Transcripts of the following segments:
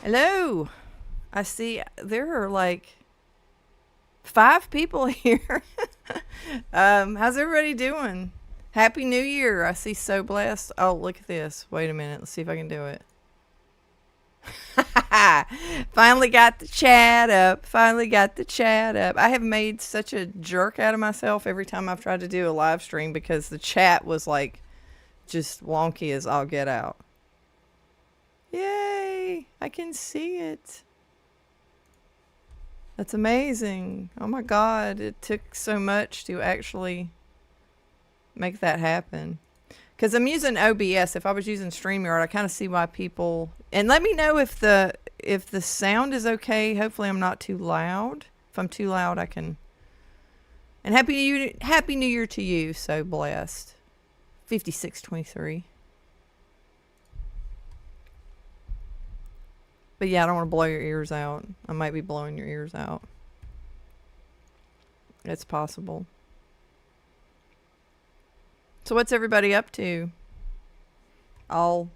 Hello. I see there are like 5 people here. How's everybody doing? Happy New Year. I see So Blessed. Oh, look at this. Wait a minute. Let's see if I can do it. Finally got the chat up. Finally got the chat up. I have made such a jerk out of myself every time I've tried to do a live stream because the chat was like just wonky as all get out. Yay! I can see it. That's amazing. Oh my God. It took so much to actually make that happen. Because I'm using OBS. If I was using StreamYard, I kind of see why people... And let me know if the sound is okay. Hopefully I'm not too loud. If I'm too loud, I can... And Happy New Year to you. So blessed. 5623. But yeah, I don't want to blow your ears out. I might be blowing your ears out. It's possible. So what's everybody up to? All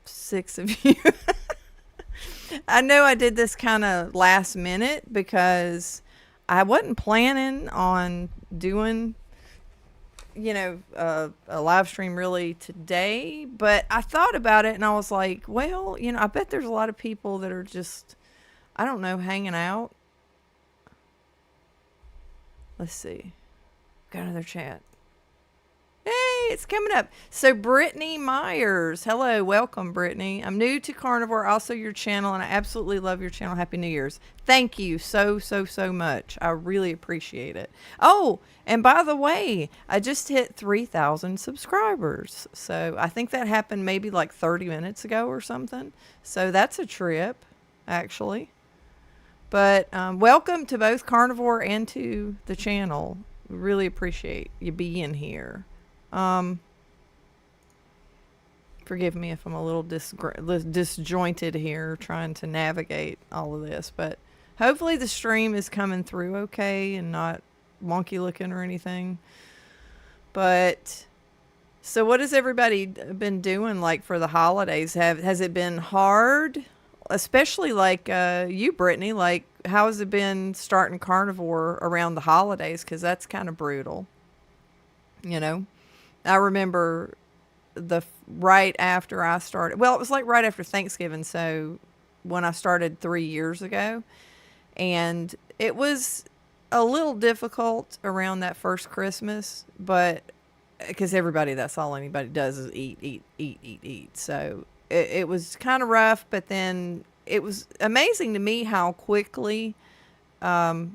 6 of you. I know I did this kind of last minute because I wasn't planning on doing, a live stream really today, but I thought about it and I was like, well, I bet there's a lot of people that are just, I don't know, hanging out. Let's see. Got another chat. Hey, it's coming up. So Brittany Myers. Hello, welcome, Brittany. I'm new to Carnivore, also your channel, and I absolutely love your channel. Happy New Year's. Thank you so much. I really appreciate it. Oh, and by the way, I just hit 3,000 subscribers. So I think that happened maybe like 30 minutes ago or something. So that's a trip, actually. But welcome to both Carnivore and to the channel. Really appreciate you being here. Forgive me if I'm a little disjointed here trying to navigate all of this, but hopefully the stream is coming through okay and not wonky looking or anything. But so what has everybody been doing like for the holidays? Has it been hard? Especially like you, Brittany, like how has it been starting Carnivore around the holidays? Because that's kind of brutal, I remember right after I started, well, it was like right after Thanksgiving. So when I started 3 years ago, and it was a little difficult around that first Christmas, but because that's all anybody does is eat. So it was kind of rough, but then it was amazing to me how quickly, it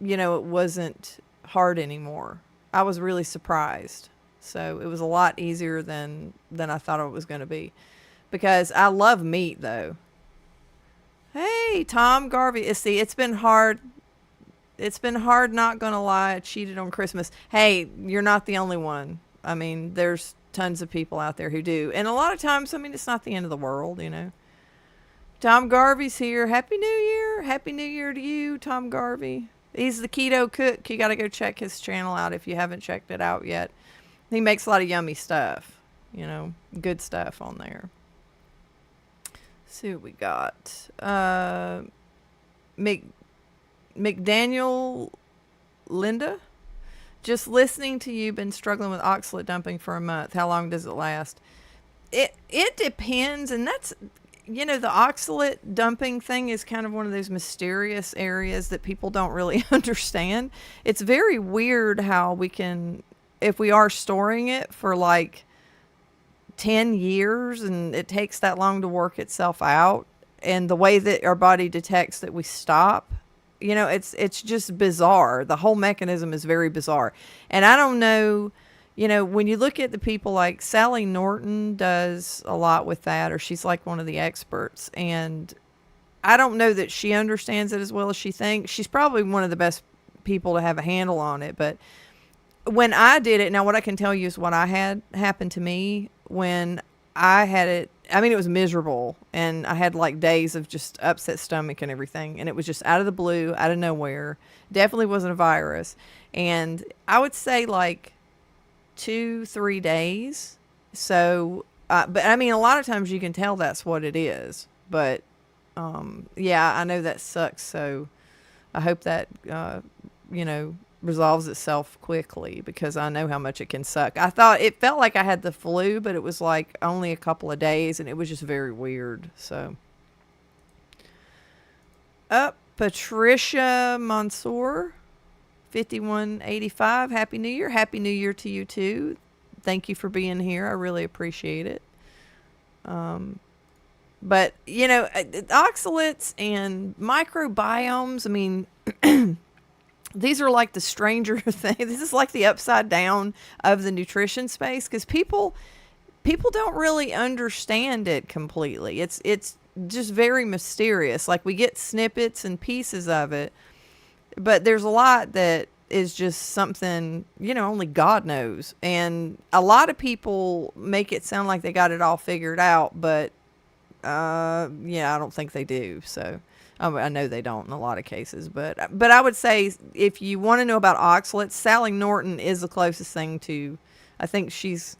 wasn't hard anymore. I was really surprised. So it was a lot easier than I thought it was going to be, because I love meat though. Hey, Tom Garvey. See, it's been hard. It's been hard, not going to lie. I cheated on Christmas. Hey, you're not the only one. I mean, there's tons of people out there who do. And a lot of times, I mean, it's not the end of the world, Tom Garvey's here. Happy New Year. Happy New Year to you, Tom Garvey. He's the keto cook. You got to go check his channel out if you haven't checked it out yet. He makes a lot of yummy stuff, good stuff on there. Let's see what we got. McDaniel Linda. Just listening to you, been struggling with oxalate dumping for a month. How long does it last? It depends, and that's, the oxalate dumping thing is kind of one of those mysterious areas that people don't really understand. It's very weird how we can, if we are storing it for like 10 years and it takes that long to work itself out, and the way that our body detects that we stop, it's just bizarre. The whole mechanism is very bizarre. And I don't know, when you look at the people like Sally Norton does a lot with that, or she's like one of the experts. And I don't know that she understands it as well as she thinks. She's probably one of the best people to have a handle on it. But when I did it, now what I can tell you is what I had happen to me when I had it. I mean, it was miserable, and I had like days of just upset stomach and everything, and it was just out of the blue, out of nowhere. Definitely wasn't a virus. And I would say like 2-3 days. So, but I mean, a lot of times you can tell that's what it is. But yeah, I know that sucks. So I hope that resolves itself quickly, because I know how much it can suck. I thought it felt like I had the flu, but it was like only a couple of days, and it was just very weird. So, Patricia Mansour, 5185. Happy New Year. Happy New Year to you too. Thank you for being here. I really appreciate it. But oxalates and microbiomes, I mean, these are like the stranger thing. This is like the upside down of the nutrition space, because people don't really understand it completely. It's just very mysterious. Like, we get snippets and pieces of it, but there's a lot that is just something, only God knows. And a lot of people make it sound like they got it all figured out, but yeah, I don't think they do. So I know they don't in a lot of cases, but I would say, if you want to know about oxalates, Sally Norton is the closest thing to. I think she's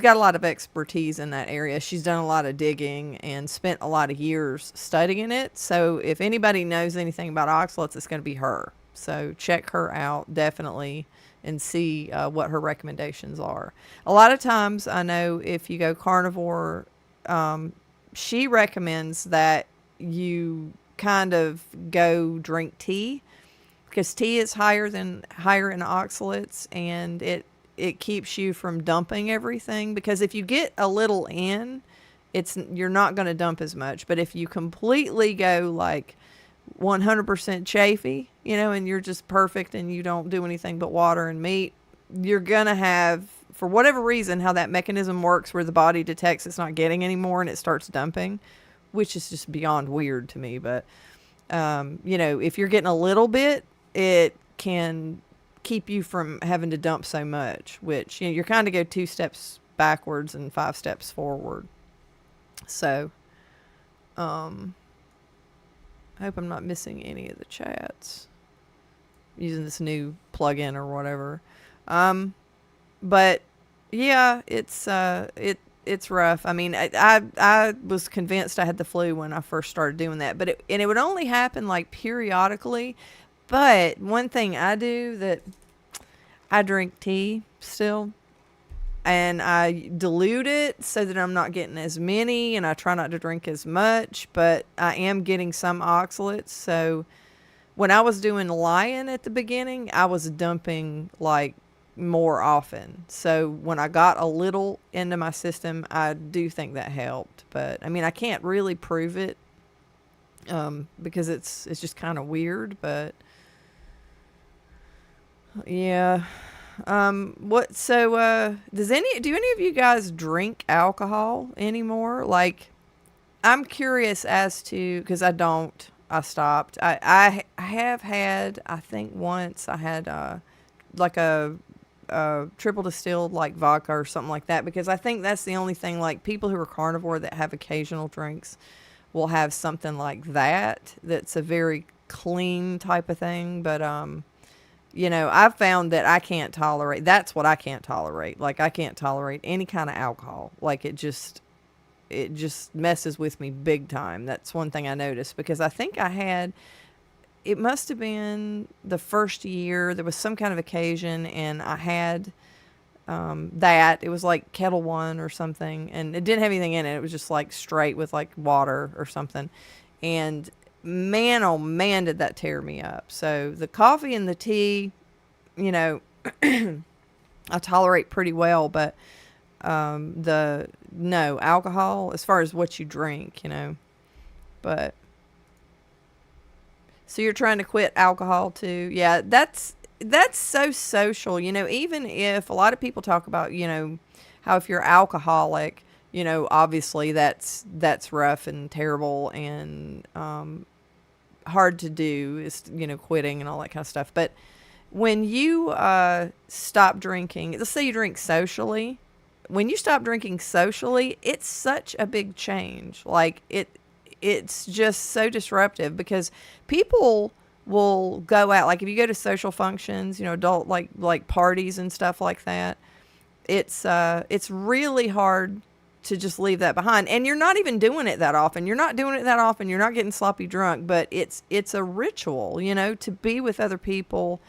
got a lot of expertise in that area. She's done a lot of digging and spent a lot of years studying it. So if anybody knows anything about oxalates, it's going to be her. So check her out definitely and see what her recommendations are. A lot of times, I know if you go carnivore, she recommends that you kind of go drink tea, because tea is higher in oxalates, and it keeps you from dumping everything. Because if you get a little in, you're not going to dump as much. But if you completely go like 100% chafy, and you're just perfect and you don't do anything but water and meat, you're going to have, for whatever reason, how that mechanism works, where the body detects it's not getting any more and it starts dumping, which is just beyond weird to me. But, if you're getting a little bit, it can keep you from having to dump so much, which, you're kind of go 2 steps backwards and 5 steps forward. So, I hope I'm not missing any of the chats using this new plugin or whatever. But yeah, it's rough. I mean, I was convinced I had the flu when I first started doing that, but it would only happen like periodically. But one thing I do, that I drink tea still, and I dilute it so that I'm not getting as many, and I try not to drink as much, but I am getting some oxalates. So when I was doing Lion at the beginning, I was dumping like more often. So when I got a little into my system, I do think that helped. But I mean, I can't really prove it, because it's just kind of weird. But yeah. Do any of you guys drink alcohol anymore? Like, I'm curious as to, because I stopped. I have had, I think once I had, like a triple distilled like vodka or something like that, because I think that's the only thing, like, people who are carnivore that have occasional drinks will have something like that. That's a very clean type of thing. But, I've found that that's what I can't tolerate. Like, I can't tolerate any kind of alcohol. Like, it just messes with me big time. That's one thing I noticed, because I think it must have been the first year, there was some kind of occasion, and I had, it was like Kettle One or something, and it didn't have anything in it. It was just like straight with like water or something. And man, oh man, did that tear me up. So the coffee and the tea, I tolerate pretty well, but no alcohol, as far as what you drink, but so you're trying to quit alcohol too. Yeah, that's so social, even if a lot of people talk about, how if you're alcoholic, obviously that's rough and terrible and hard to do, is quitting and all that kind of stuff. But when you stop drinking, let's say you drink socially, when you stop drinking socially, it's such a big change. Like, it's just so disruptive, because people will go out, like if you go to social functions, adult like parties and stuff like that, it's really hard to just leave that behind. And you're not even doing it that often. You're not doing it that often. You're not getting sloppy drunk, but it's a ritual, you know, to be with other people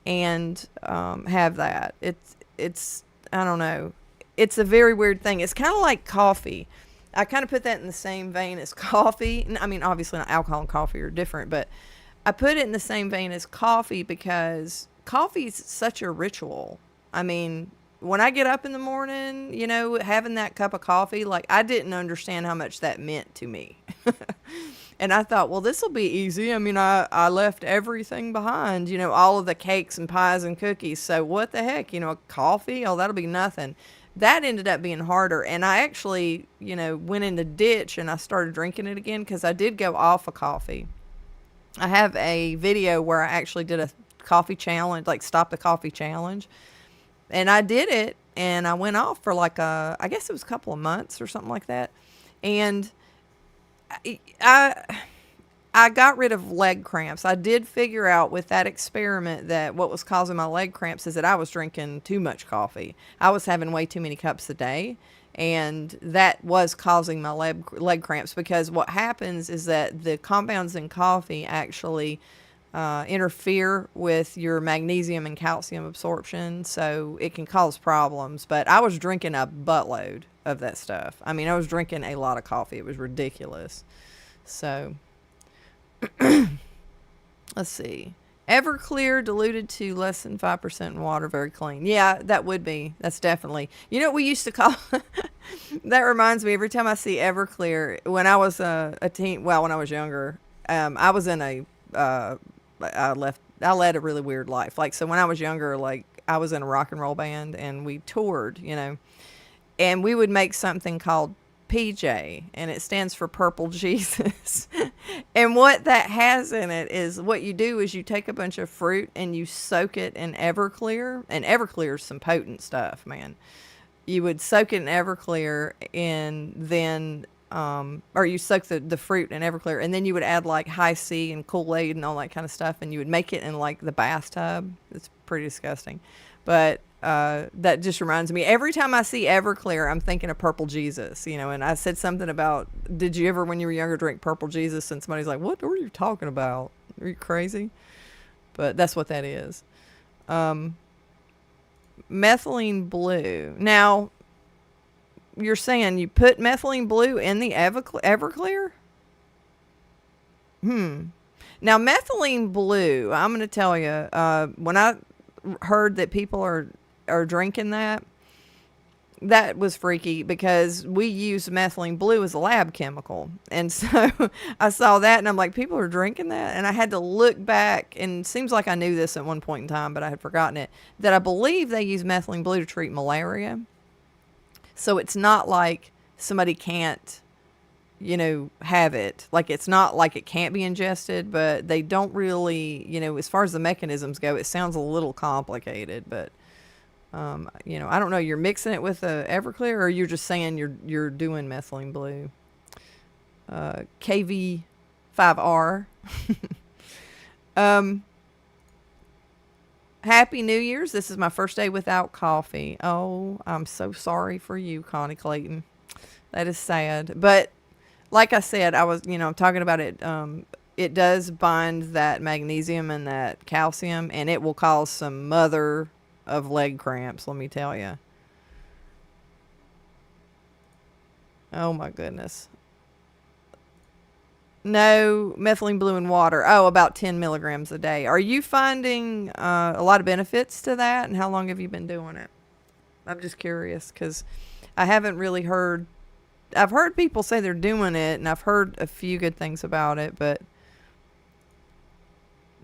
and have that. It's I don't know. It's a very weird thing. It's kind of like coffee. I kind of put that in the same vein as coffee. I mean, obviously not alcohol and coffee are different, but I put it in the same vein as coffee because coffee is such a ritual. I mean, when I get up in the morning, you know, having that cup of coffee, like I didn't understand how much that meant to me. And I thought, well, this will be easy. I mean, I left everything behind, you know, all of the cakes and pies and cookies. So what the heck, you know, coffee? Oh, that'll be nothing. That ended up being harder. And I actually, you know, went in the ditch and I started drinking it again because I did go off of coffee. I have a video where I actually did a coffee challenge, like stop the coffee challenge. And I did it and I went off for like I guess it was a couple of months or something like that. And I got rid of leg cramps. I did figure out with that experiment that what was causing my leg cramps is that I was drinking too much coffee. I was having way too many cups a day, and that was causing my leg cramps because what happens is that the compounds in coffee actually interfere with your magnesium and calcium absorption, so it can cause problems. But I was drinking a buttload of that stuff. I mean, I was drinking a lot of coffee. It was ridiculous. So, let's see. Everclear diluted to less than 5% in water, very clean. Yeah, that would be. That's definitely. You know what we used to call... That reminds me, every time I see Everclear, when I was a teen, well, when I was younger, I was in a... I led a really weird life. Like, so when I was younger, like, I was in a rock and roll band, and we toured, you know, and we would make something called PJ, and it stands for Purple Jesus. And what that has in it is what you do is you take a bunch of fruit and you soak it in Everclear, and Everclear is some potent stuff, man. You would soak it in Everclear and then or you soak the fruit in Everclear, and then you would add like High C and Kool-Aid and all that kind of stuff, and you would make it in like the bathtub. It's pretty disgusting. But that just reminds me, every time I see Everclear, I'm thinking of Purple Jesus, you know, and I said something about, did you ever, when you were younger, drink Purple Jesus? And somebody's like, what are you talking about? Are you crazy? But that's what that is. Methylene blue. Now, you're saying you put methylene blue in the Everclear? Now, methylene blue, I'm going to tell you, when I heard that people are drinking that was freaky because we use methylene blue as a lab chemical. And so I saw that and I'm like, people are drinking that? And I had to look back, and it seems like I knew this at one point in time, but I had forgotten it, that I believe they use methylene blue to treat malaria. So it's not like somebody can't, you know, have it. Like, it's not like it can't be ingested, but they don't really, you know, as far as the mechanisms go, it sounds a little complicated, but, you know, I don't know. You're mixing it with Everclear, or you're just saying you're doing methylene blue. KV5R. Happy New Year's. This is my first day without coffee. Oh, I'm so sorry for you, Connie Clayton. That is sad. But like I said, I'm talking about it. It does bind that magnesium and that calcium, and it will cause some mother of leg cramps, let me tell you. Oh my goodness. No, methylene blue in water. Oh, about 10 milligrams a day. Are you finding a lot of benefits to that? And how long have you been doing it? I'm just curious because I haven't really heard. I've heard people say they're doing it, and I've heard a few good things about it, but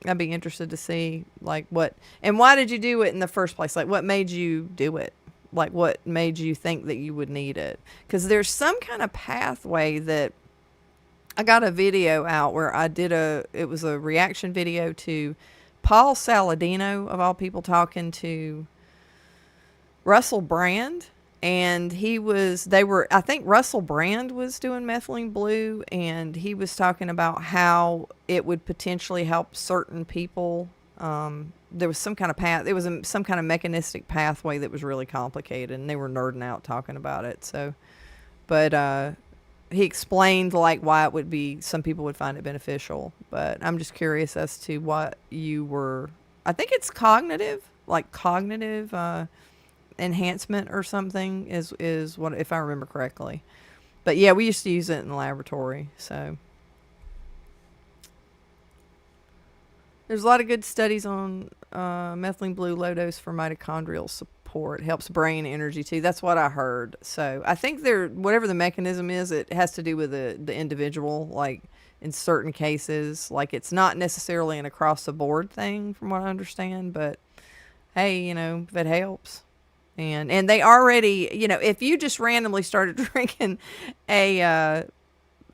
I'd be interested to see like what, and why did you do it in the first place? Like, what made you do it? Like, what made you think that you would need it? Because there's some kind of pathway that I got a video out where I did it was a reaction video to Paul Saladino, of all people, talking to Russell Brand. And I think Russell Brand was doing methylene blue, and he was talking about how it would potentially help certain people. There was some kind of some kind of mechanistic pathway that was really complicated, and they were nerding out talking about it. So, But he explained like why it would be, some people would find it beneficial. But I'm just curious as to what you were, I think it's cognitive, like cognitive enhancement or something is what, if I remember correctly. But yeah, we used to use it in the laboratory. So there's a lot of good studies on methylene blue low dose for mitochondrial support. Helps brain energy too. That's what I heard. So I think whatever the mechanism is, it has to do with the individual. Like in certain cases, like it's not necessarily an across the board thing from what I understand. But hey, if it helps. And they already, if you just randomly started drinking a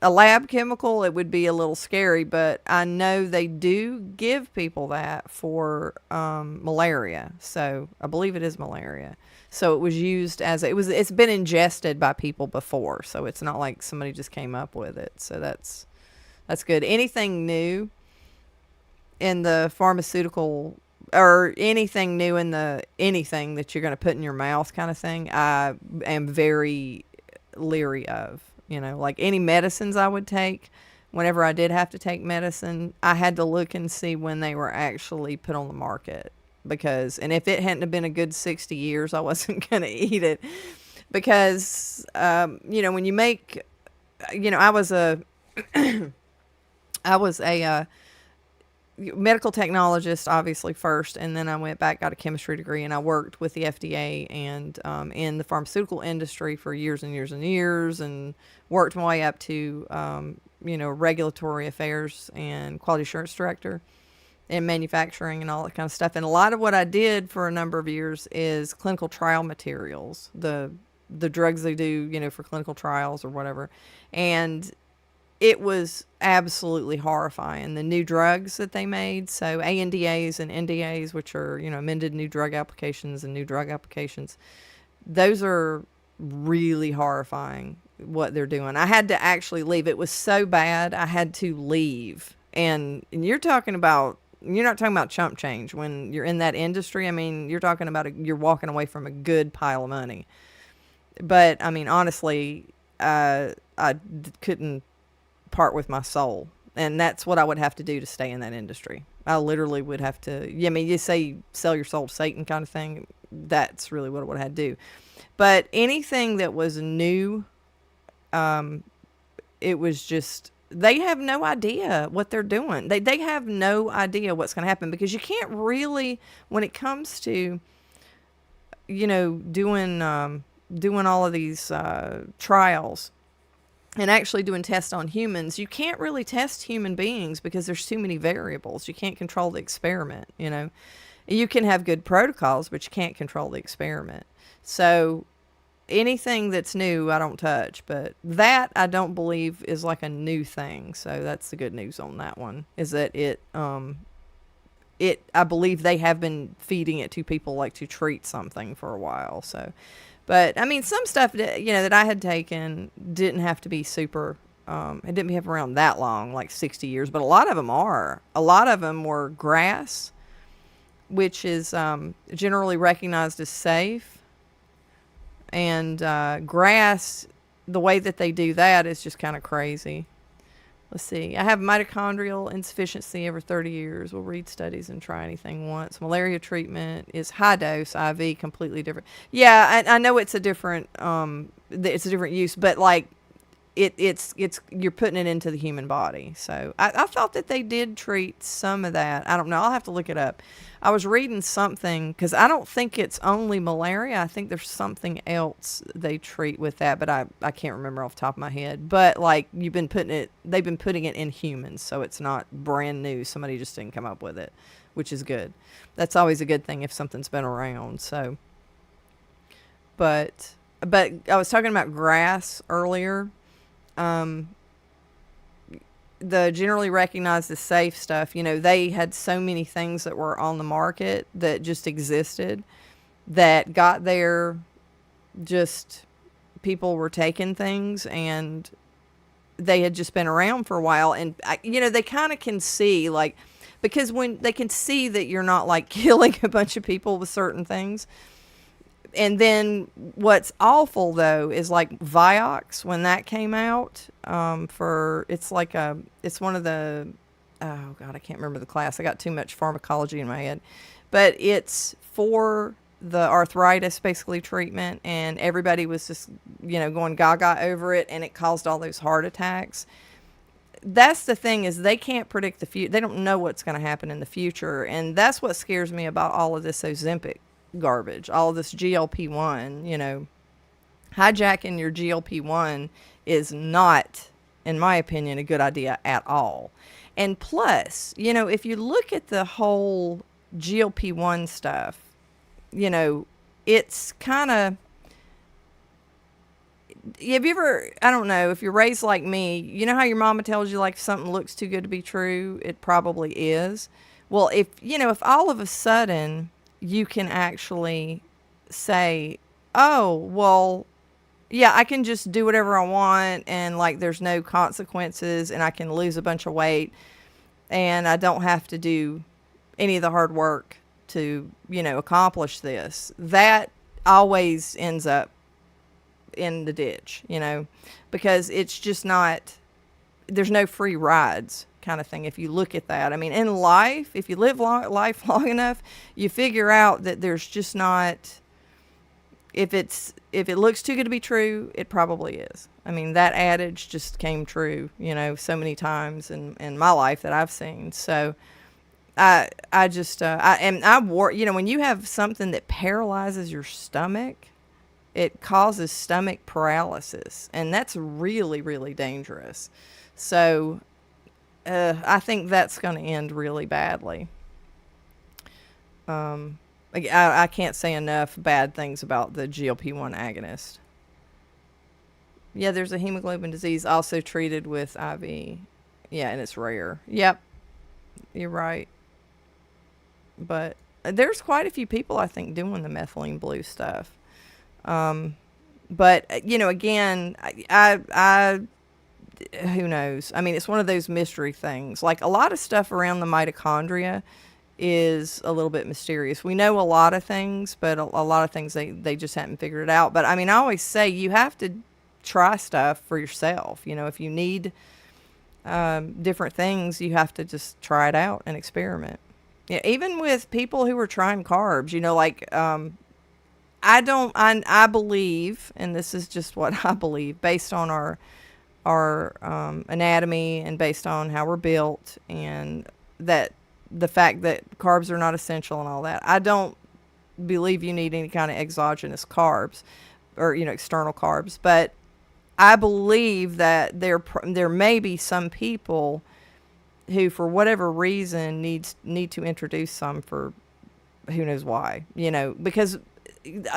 lab chemical, it would be a little scary. But I know they do give people that for malaria. So I believe it is malaria. So it was used it's been ingested by people before. So it's not like somebody just came up with it. So that's good. Anything new in the pharmaceutical, or anything new in anything that you're going to put in your mouth kind of thing, I am very leery of. Like any medicines I would take, whenever I did have to take medicine, I had to look and see when they were actually put on the market. And if it hadn't have been a good 60 years, I wasn't going to eat it. Because, when you make, I was a medical technologist, obviously, first, and then I went back, got a chemistry degree, and I worked with the FDA and in the pharmaceutical industry for years and years and years, and worked my way up to, regulatory affairs and quality assurance director and manufacturing and all that kind of stuff. And a lot of what I did for a number of years is clinical trial materials, the drugs they do, for clinical trials or whatever. And it was absolutely horrifying, the new drugs that they made. So ANDAs and NDAs, which are, amended new drug applications and new drug applications, those are really horrifying what they're doing. I had to actually leave. It was so bad, I had to leave. And you're not talking about chump change when you're in that industry. I mean, you're talking about you're walking away from a good pile of money. But I mean, honestly, I couldn't part with my soul, and that's what I would have to do to stay in that industry. I literally would have to, you say sell your soul to Satan kind of thing. That's really what I would have to do. But anything that was new, it was just, they have no idea what they're doing. They have no idea what's going to happen, because you can't really, when it comes to, doing all of these trials, and actually doing tests on humans, you can't really test human beings because there's too many variables. You can't control the experiment, You can have good protocols, but you can't control the experiment. So anything that's new, I don't touch. But that, I don't believe, is like a new thing. So that's the good news on that one, is that I believe they have been feeding it to people like to treat something for a while. So, but I mean, some stuff that, that I had taken didn't have to be super, it didn't have around that long, like 60 years, but a lot of them are. A lot of them were grass, which is generally recognized as safe. And grass, the way that they do that is just kind of crazy. Let's see. I have mitochondrial insufficiency over 30 years. We'll read studies and try anything once. Malaria treatment is high dose IV, completely different. Yeah, I know it's a different use, but like it's you're putting it into the human body. So I thought that they did treat some of that. I don't know. I'll have to look it up. I was reading something, because I don't think it's only malaria. I think there's something else they treat with that, but I can't remember off the top of my head. But like they've been putting it in humans, so it's not brand new. Somebody just didn't come up with it, which is good. That's always a good thing if something's been around. So, but I was talking about grass earlier. The generally recognized as safe stuff, they had so many things that were on the market that just existed, that got there, just people were taking things, and they had just been around for a while. And, they kind of can see, like, because when they can see that you're not like killing a bunch of people with certain things, And then what's awful though is like Vioxx when that came out. It's one of the, oh God, I can't remember the class. I got too much pharmacology in my head, but it's for the arthritis basically treatment, and everybody was just going gaga over it, and it caused all those heart attacks. That's the thing, is they can't predict the future. They don't know what's going to happen in the future, and that's what scares me about all of this Ozempic garbage, all of this GLP-1. Hijacking your GLP-1 is not, in my opinion, a good idea at all. And plus, if you look at the whole GLP-1 stuff, it's kind of, have you ever, I don't know, if you're raised like me, you know how your mama tells you like if something looks too good to be true, it probably is. Well, if all of a sudden you can actually say, oh, well, yeah, I can just do whatever I want, and like there's no consequences, and I can lose a bunch of weight, and I don't have to do any of the hard work to, accomplish this. That always ends up in the ditch, because it's just not, there's no free rides kind of thing. If you look at that, I mean, in life, if you live life long enough, you figure out that there's just not, if it looks too good to be true, it probably is. I mean, that adage just came true, so many times in my life that I've seen. So when you have something that paralyzes your stomach, it causes stomach paralysis, and that's really, really dangerous. So I think that's going to end really badly. I can't say enough bad things about the GLP-1 agonist. Yeah, there's a hemoglobin disease also treated with IV. Yeah, and it's rare. Yep, you're right. But there's quite a few people, I think, doing the methylene blue stuff. But again, I who knows? I mean, it's one of those mystery things. Like a lot of stuff around the mitochondria is a little bit mysterious. We know a lot of things, but a lot of things they just haven't figured it out. But I mean, I always say you have to try stuff for yourself. If you need different things, you have to just try it out and experiment. Yeah, even with people who are trying carbs, I believe, and this is just what I believe, based on our anatomy and based on how we're built, and that the fact that carbs are not essential and all that. I don't believe you need any kind of exogenous carbs or, external carbs, but I believe that there may be some people who, for whatever reason, need to introduce some for who knows why, because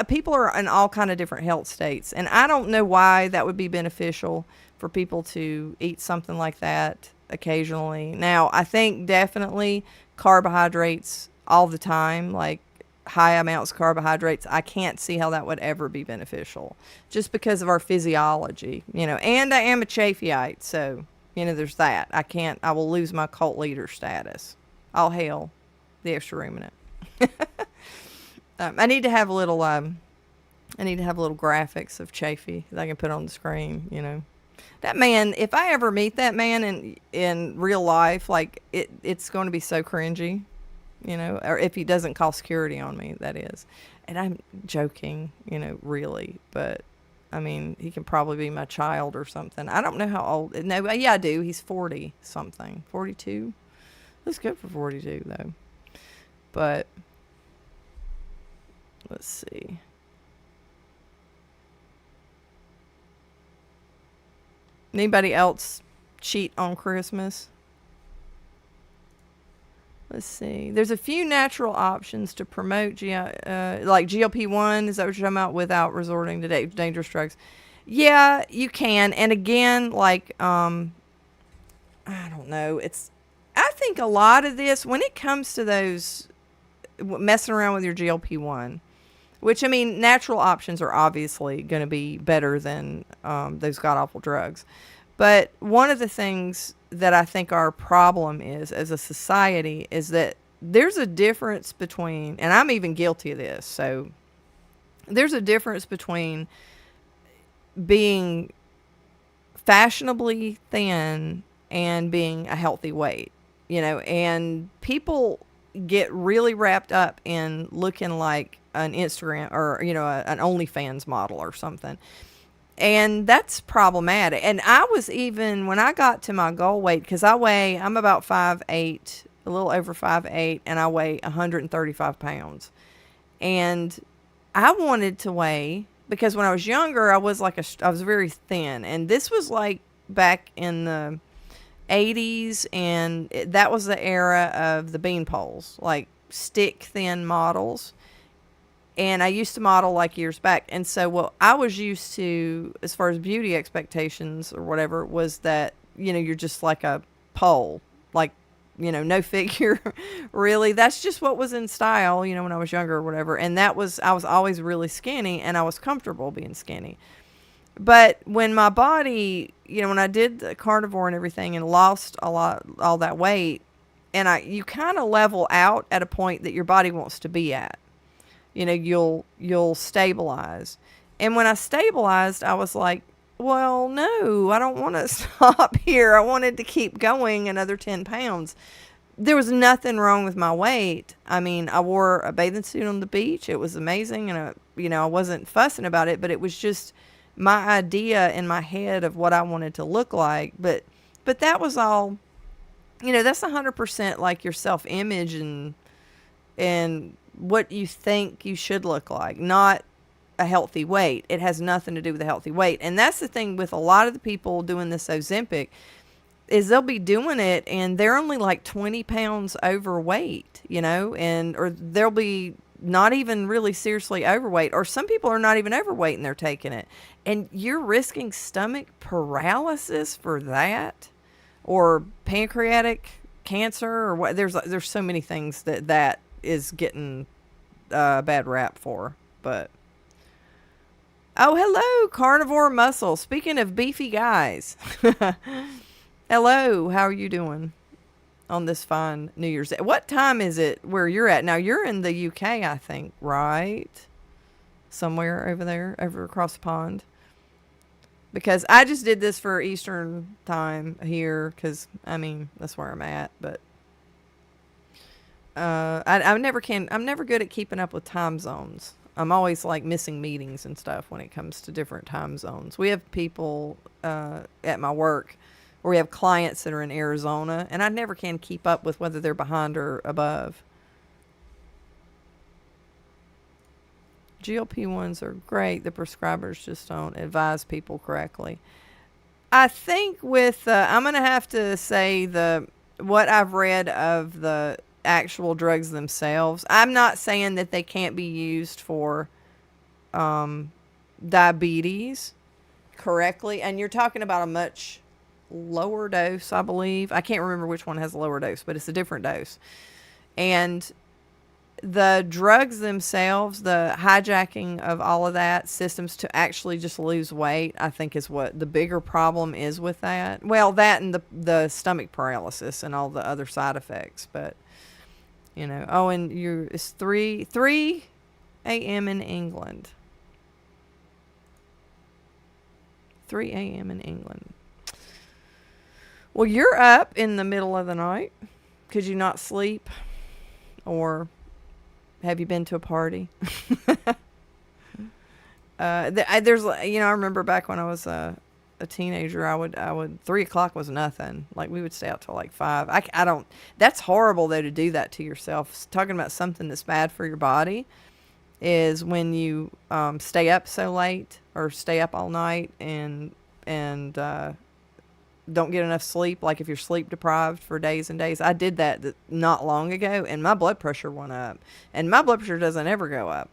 people are in all kind of different health states, and I don't know why that would be beneficial for people to eat something like that occasionally. Now, I think definitely carbohydrates all the time, like high amounts of carbohydrates, I can't see how that would ever be beneficial, just because of our physiology, and I am a Chafeite, so, there's that. I will lose my cult leader status. All hail the extra ruminant. I need to have little graphics of Chafee that I can put on the screen, That man, if I ever meet that man in real life, like it's going to be so cringy, or if he doesn't call security on me, that is. And I'm joking, really, but I mean, he can probably be my child or something. I don't know how old. No, yeah, I do. He's 40 something, 42. That's good for 42 though. But let's see. Anybody else cheat on Christmas? Let's see. There's a few natural options to promote like GLP-1. Is that what you're talking about? Without resorting to dangerous drugs. Yeah, you can. And again, like, I don't know. I think a lot of this, when it comes to those messing around with your GLP-1, which, I mean, natural options are obviously going to be better than those god-awful drugs. But one of the things that I think our problem is as a society is that there's a difference between, and I'm even guilty of this, so there's a difference between being fashionably thin and being a healthy weight, and people get really wrapped up in looking like an Instagram or, an OnlyFans model or something. And that's problematic. And I was even, when I got to my goal weight, because I'm about 5'8", a little over 5'8", and I weigh 135 pounds. And I wanted to weigh, because when I was younger, I was very thin. And this was like back in the 80s, and that was the era of the bean poles, like stick thin models. And I used to model like years back. And so what I was used to as far as beauty expectations or whatever was that, you're just like a pole, like, no figure really. That's just what was in style, when I was younger or whatever. And I was always really skinny, and I was comfortable being skinny. But when my body, when I did the carnivore and everything and lost all that weight, and you kind of level out at a point that your body wants to be at. You'll stabilize. And when I stabilized, I was like, well, no, I don't want to stop here. I wanted to keep going another 10 pounds. There was nothing wrong with my weight. I mean, I wore a bathing suit on the beach. It was amazing. And, I wasn't fussing about it, but it was just my idea in my head of what I wanted to look like. But that was all, that's 100% like your self-image and what you think you should look like, not a healthy weight. It has nothing to do with a healthy weight. And that's the thing with a lot of the people doing this Ozempic, is they'll be doing it and they're only like 20 pounds overweight, or they'll be not even really seriously overweight, or some people are not even overweight and they're taking it. And you're risking stomach paralysis for that, or pancreatic cancer, or what. There's so many things that is getting a bad rap for. But oh, hello, Carnivore Muscle. Speaking of beefy guys, hello, how are you doing on this fine New Year's Day? What time is it where you're at now? You're in the UK, I think, right? Somewhere over there, over across the pond. Because I just did this for Eastern time here, because that's where I'm at. But I'm never good at keeping up with time zones. I'm always like missing meetings and stuff when it comes to different time zones. We have people at my work where we have clients that are in Arizona, and I never can keep up with whether they're behind or above. GLP-1s are great. The prescribers just don't advise people correctly. I think I'm going to have to say what I've read of the actual drugs themselves. I'm not saying that they can't be used for diabetes correctly. And you're talking about a much lower dose, I believe. I can't remember which one has a lower dose, but it's a different dose. And the drugs themselves, the hijacking of all of that systems to actually just lose weight, I think is what the bigger problem is with that. Well, that and the stomach paralysis and all the other side effects. But, and it's 3 a.m. in England. 3 a.m. in England. Well, you're up in the middle of the night. Could you not sleep? Or have you been to a party? There's, I remember back when I was a teenager, I would 3 o'clock was nothing. Like, we would stay out till like 5. I don't, that's horrible though, to do that to yourself. Talking about something that's bad for your body is when you stay up so late or stay up all night and don't get enough sleep. Like if you're sleep deprived for days and days. I did that not long ago, and my blood pressure went up. And my blood pressure doesn't ever go up.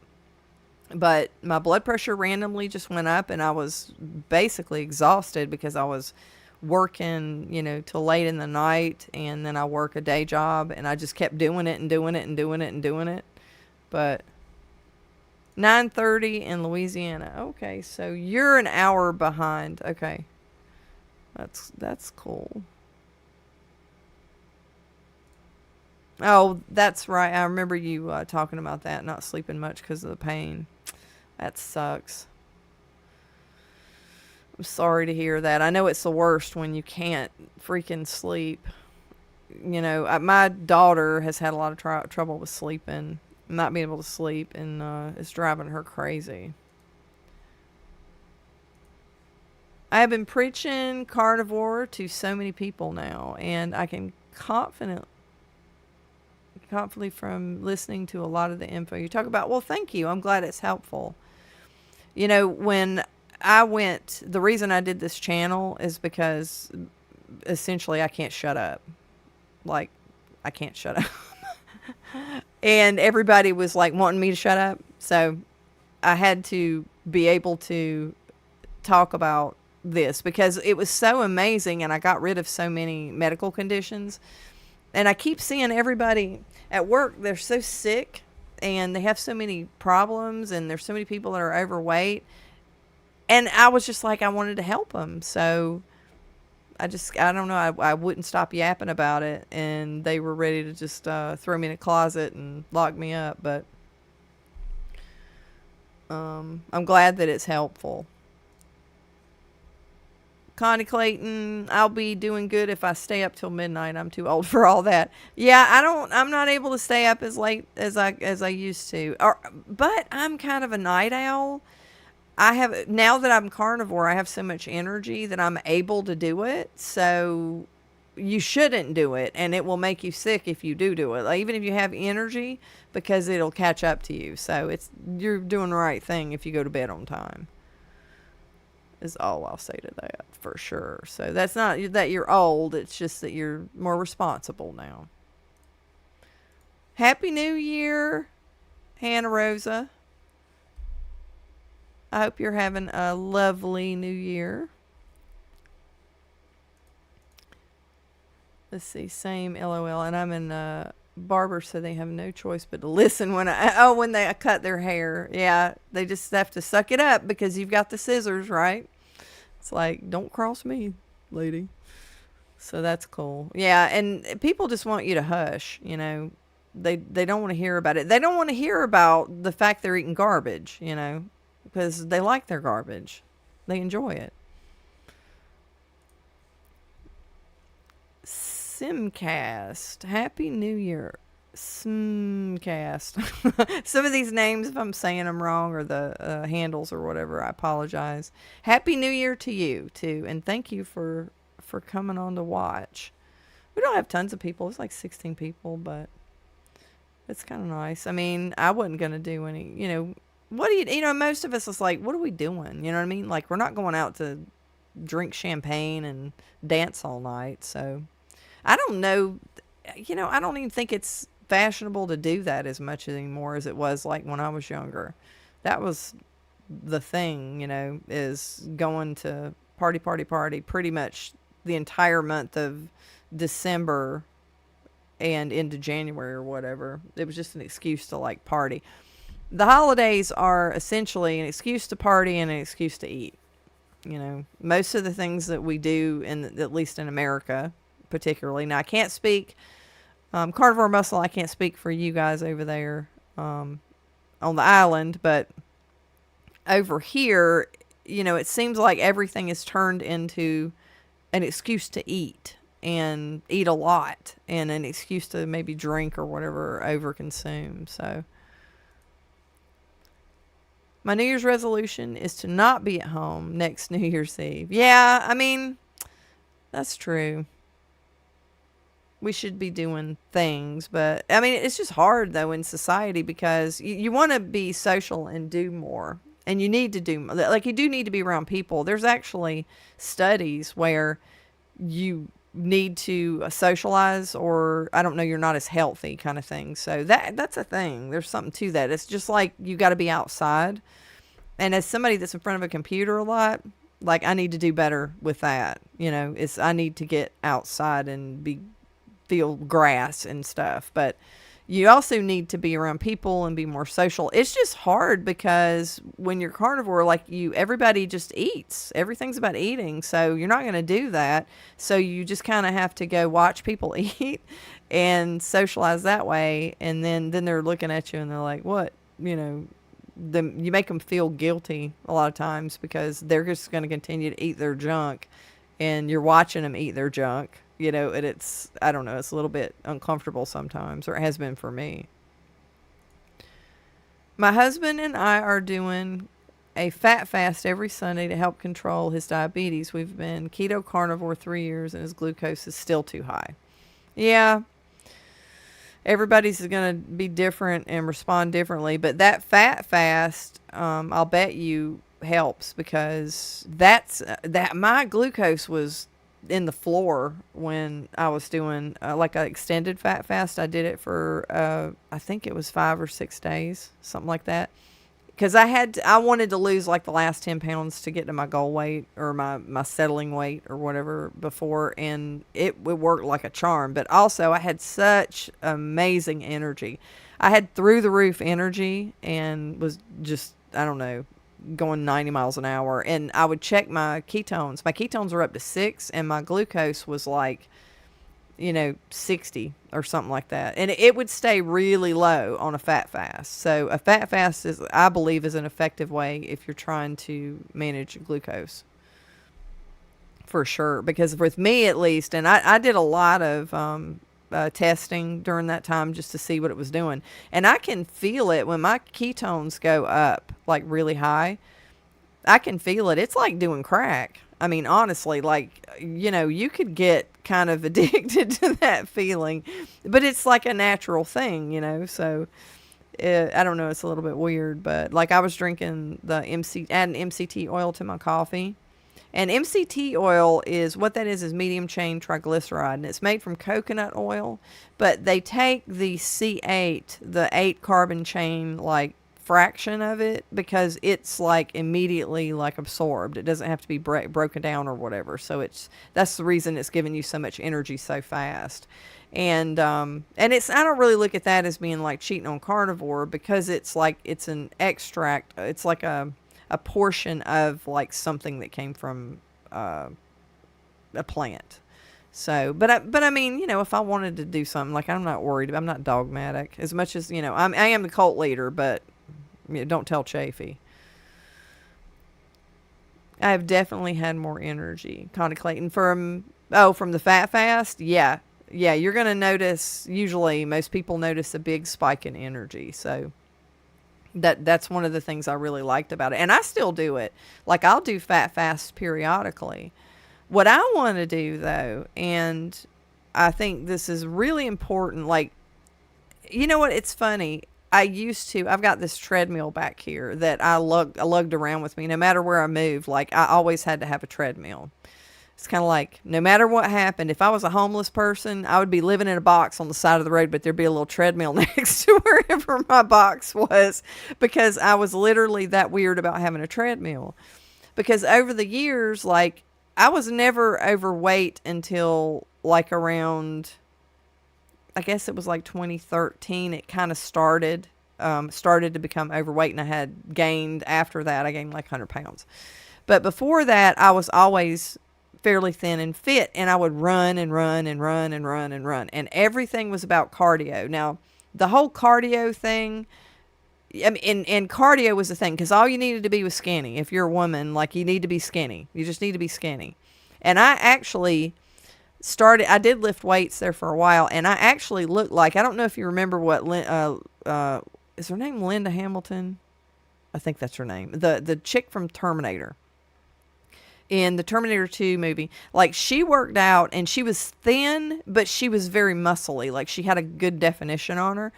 But my blood pressure randomly just went up, and I was basically exhausted because I was working, till late in the night, and then I work a day job, and I just kept doing it and doing it and doing it and doing it. But 9:30 in Louisiana. Okay, so you're an hour behind. Okay. That's cool. Oh, that's right. I remember you talking about that, not sleeping much because of the pain. That sucks. I'm sorry to hear that. I know it's the worst when you can't freaking sleep. You know, my daughter has had a lot of trouble with sleeping, not being able to sleep, and it's driving her crazy. I have been preaching carnivore to so many people now, and I can confidently from listening to a lot of the info you talk about. Well, thank you. I'm glad it's helpful. You know, when the reason I did this channel is because essentially I can't shut up. Like, I can't shut up. And everybody was like wanting me to shut up. So I had to be able to talk about this because it was so amazing and I got rid of so many medical conditions. And I keep seeing everybody at work, they're so sick and they have so many problems and there's so many people that are overweight. And I was just like, I wanted to help them. So I don't know, I wouldn't stop yapping about it. And they were ready to just throw me in a closet and lock me up. But I'm glad that it's helpful. Connie Clayton, I'll be doing good if I stay up till midnight. I'm too old for all that. Yeah, I'm not able to stay up as late as I used to. But I'm kind of a night owl. Now that I'm carnivore, I have so much energy that I'm able to do it. So you shouldn't do it, and it will make you sick if you do it. Like, even if you have energy, because it'll catch up to you. So you're doing the right thing if you go to bed on time. Is all I'll say to that for sure. So that's not that you're old, it's just that you're more responsible now. Happy New Year, Hannah Rosa. I hope you're having a lovely new year. Let's see, same LOL. And I'm in barber, so they have no choice but to listen when they cut their hair. Yeah, they just have to suck it up because you've got the scissors, right? It's like, don't cross me, lady. So that's cool. Yeah, and people just want you to hush, you know. They don't want to hear about it. They don't want to hear about the fact they're eating garbage, you know, because they like their garbage. They enjoy it. Simcast. Happy New Year. Simcast. Some of these names, if I'm saying them wrong, or the handles or whatever, I apologize. Happy New Year to you, too. And thank you for coming on to watch. We don't have tons of people. It's like 16 people, but it's kind of nice. I mean, I wasn't going to do any, you know, most of us is like, what are we doing? You know what I mean? Like, we're not going out to drink champagne and dance all night. So I don't know, you know, I don't even think it's fashionable to do that as much anymore as it was like when I was younger. That was the thing, you know, is going to party pretty much the entire month of December and into January or whatever. It was just an excuse to like party. The holidays are essentially an excuse to party and an excuse to eat. You know, most of the things that we do, at least in America, particularly. Now, I can't speak Carnivore Muscle. I can't speak for you guys over there on the island, but over here, you know, it seems like everything is turned into an excuse to eat and eat a lot, and an excuse to maybe drink or whatever, overconsume. So my New Year's resolution is to not be at home next New Year's Eve. Yeah, I mean, that's true. We should be doing things, but I mean, it's just hard though in society because you want to be social and do more, and you need to do, like, you do need to be around people. There's actually studies where you need to socialize, or I don't know, you're not as healthy kind of thing. So that's a thing. There's something to that. It's just like you got to be outside. And as somebody that's in front of a computer a lot, like, I need to do better with that. You know, I need to get outside and feel grass and stuff. But you also need to be around people and be more social. It's just hard because when you're carnivore, like, everybody just eats. Everything's about eating. So you're not going to do that. So you just kind of have to go watch people eat and socialize that way. And then they're looking at you and they're like, what? You know, you make them feel guilty a lot of times because they're just going to continue to eat their junk, and you're watching them eat their junk, you know, and it's, I don't know, it's a little bit uncomfortable sometimes, or it has been for me. My husband and I are doing a fat fast every Sunday to help control his diabetes. We've been keto carnivore 3 years and his glucose is still too high. Yeah, everybody's going to be different and respond differently, but that fat fast, I'll bet you helps, because that my glucose was in the floor when I was doing like an extended fat fast. I did it for I think it was 5 or 6 days, something like that, because I wanted to lose like the last 10 pounds to get to my goal weight, or my settling weight or whatever before, and it worked like a charm. But also I had such amazing energy. I had through the roof energy and was just, I don't know, going 90 miles an hour. And I would check my ketones. My ketones were up to 6 and my glucose was like, 60 or something like that. And it would stay really low on a fat fast. So a fat fast is, I believe, is an effective way if you're trying to manage glucose. For sure. Because with me, at least, and I did a lot of testing during that time just to see what it was doing. And I can feel it when my ketones go up, like really high. I can feel it. It's like doing crack. I mean, honestly, like, you could get kind of addicted to that feeling, but it's like a natural thing, so I don't know. It's a little bit weird, but like I was drinking adding MCT oil to my coffee. And MCT oil is, what that is medium chain triglyceride, and it's made from coconut oil, but they take the C8, the 8 carbon chain, like fraction of it, because it's like immediately like absorbed. It doesn't have to be broken down or whatever. So that's the reason it's giving you so much energy so fast. And it's, I don't really look at that as being like cheating on carnivore, because it's like, it's an extract. It's like a portion of like something that came from a plant. So, but I mean, if I wanted to do something, like, I'm not worried. I'm not dogmatic as much as, I am the cult leader, but don't tell Chafee. I have definitely had more energy. Connie Clayton, from the fat fast. Yeah. You're going to notice, usually most people notice a big spike in energy. So that's one of the things I really liked about it. And I still do it. Like, I'll do fat fast periodically. What I want to do, though, and I think this is really important, like, you know what? It's funny. I've got this treadmill back here that I lugged around with me no matter where I moved. Like, I always had to have a treadmill. It's kind of like, no matter what happened, if I was a homeless person, I would be living in a box on the side of the road, but there'd be a little treadmill next to wherever my box was, because I was literally that weird about having a treadmill. Because over the years, like, I was never overweight until like around, I guess it was like 2013. It kind of started to become overweight, and I had gained, after that, I gained like 100 pounds. But before that, I was always fairly thin and fit, and I would run and run and run and run and run, and everything was about cardio. Now, the whole cardio thing, I mean, and cardio was the thing, because all you needed to be was skinny. If you're a woman, like, you need to be skinny. You just need to be skinny. And I actually I did lift weights there for a while, and I actually looked like, I don't know if you remember what, is her name Linda Hamilton? I think that's her name. The chick from Terminator. In the Terminator 2 movie, like, she worked out and she was thin, but she was very muscly. Like, she had a good definition on her,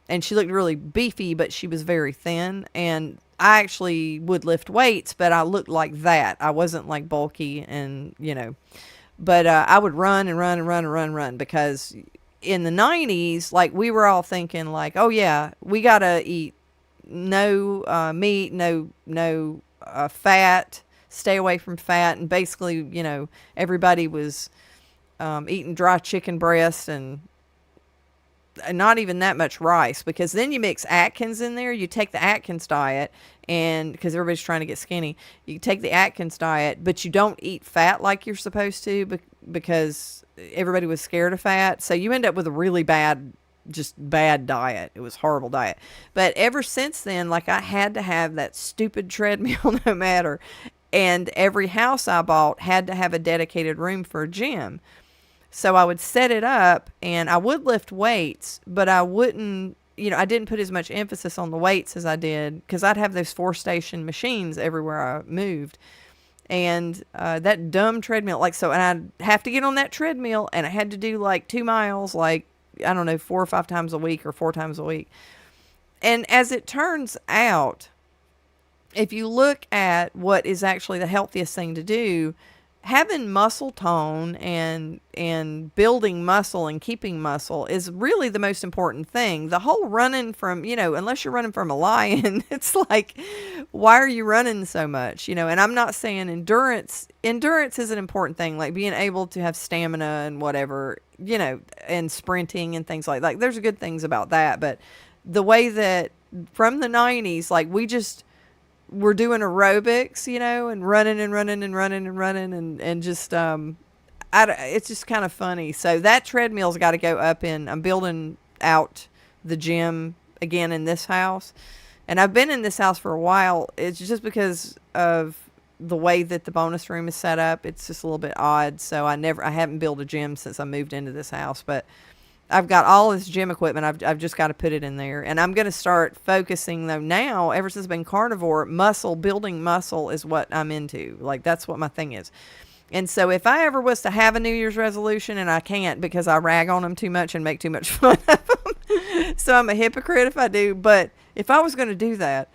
and she looked really beefy, but she was very thin. And I actually would lift weights, but I looked like that. I wasn't like bulky and, but I would run and run and run and run and run, because in the 90s, like, we were all thinking like, oh yeah, we got to eat no meat, no fat, stay away from fat. And basically, everybody was eating dry chicken breast and not even that much rice, because then you mix Atkins in there. You take the Atkins diet, and because everybody's trying to get skinny, you take the Atkins diet, but you don't eat fat like you're supposed to, because everybody was scared of fat. So you end up with a really bad just bad diet. It was horrible diet. But ever since then, like, I had to have that stupid treadmill no matter. And every house I bought had to have a dedicated room for a gym. So I would set it up and I would lift weights, but I wouldn't, I didn't put as much emphasis on the weights as I did because I'd have those 4-station machines everywhere I moved. And that dumb treadmill, like, so, and I'd have to get on that treadmill and I had to do like 2 miles, like, I don't know, 4 or 5 times a week or 4 times a week. And as it turns out, if you look at what is actually the healthiest thing to do, having muscle tone and building muscle and keeping muscle is really the most important thing. The whole running from, unless you're running from a lion, it's like, why are you running so much? And I'm not saying endurance is an important thing, like being able to have stamina and whatever, and sprinting and things like that. There's good things about that, but the way that from the 90s, like, we're doing aerobics, and running and running and running and running and just, it's just kind of funny. So that treadmill's got to go up I'm building out the gym again in this house. And I've been in this house for a while. It's just because of the way that the bonus room is set up. It's just a little bit odd. So I haven't built a gym since I moved into this house, but I've got all this gym equipment. I've just got to put it in there. And I'm going to start focusing, though, now, ever since I've been carnivore, building muscle is what I'm into. Like, that's what my thing is. And so if I ever was to have a New Year's resolution, and I can't because I rag on them too much and make too much fun of them. So I'm a hypocrite if I do. But if I was going to do that,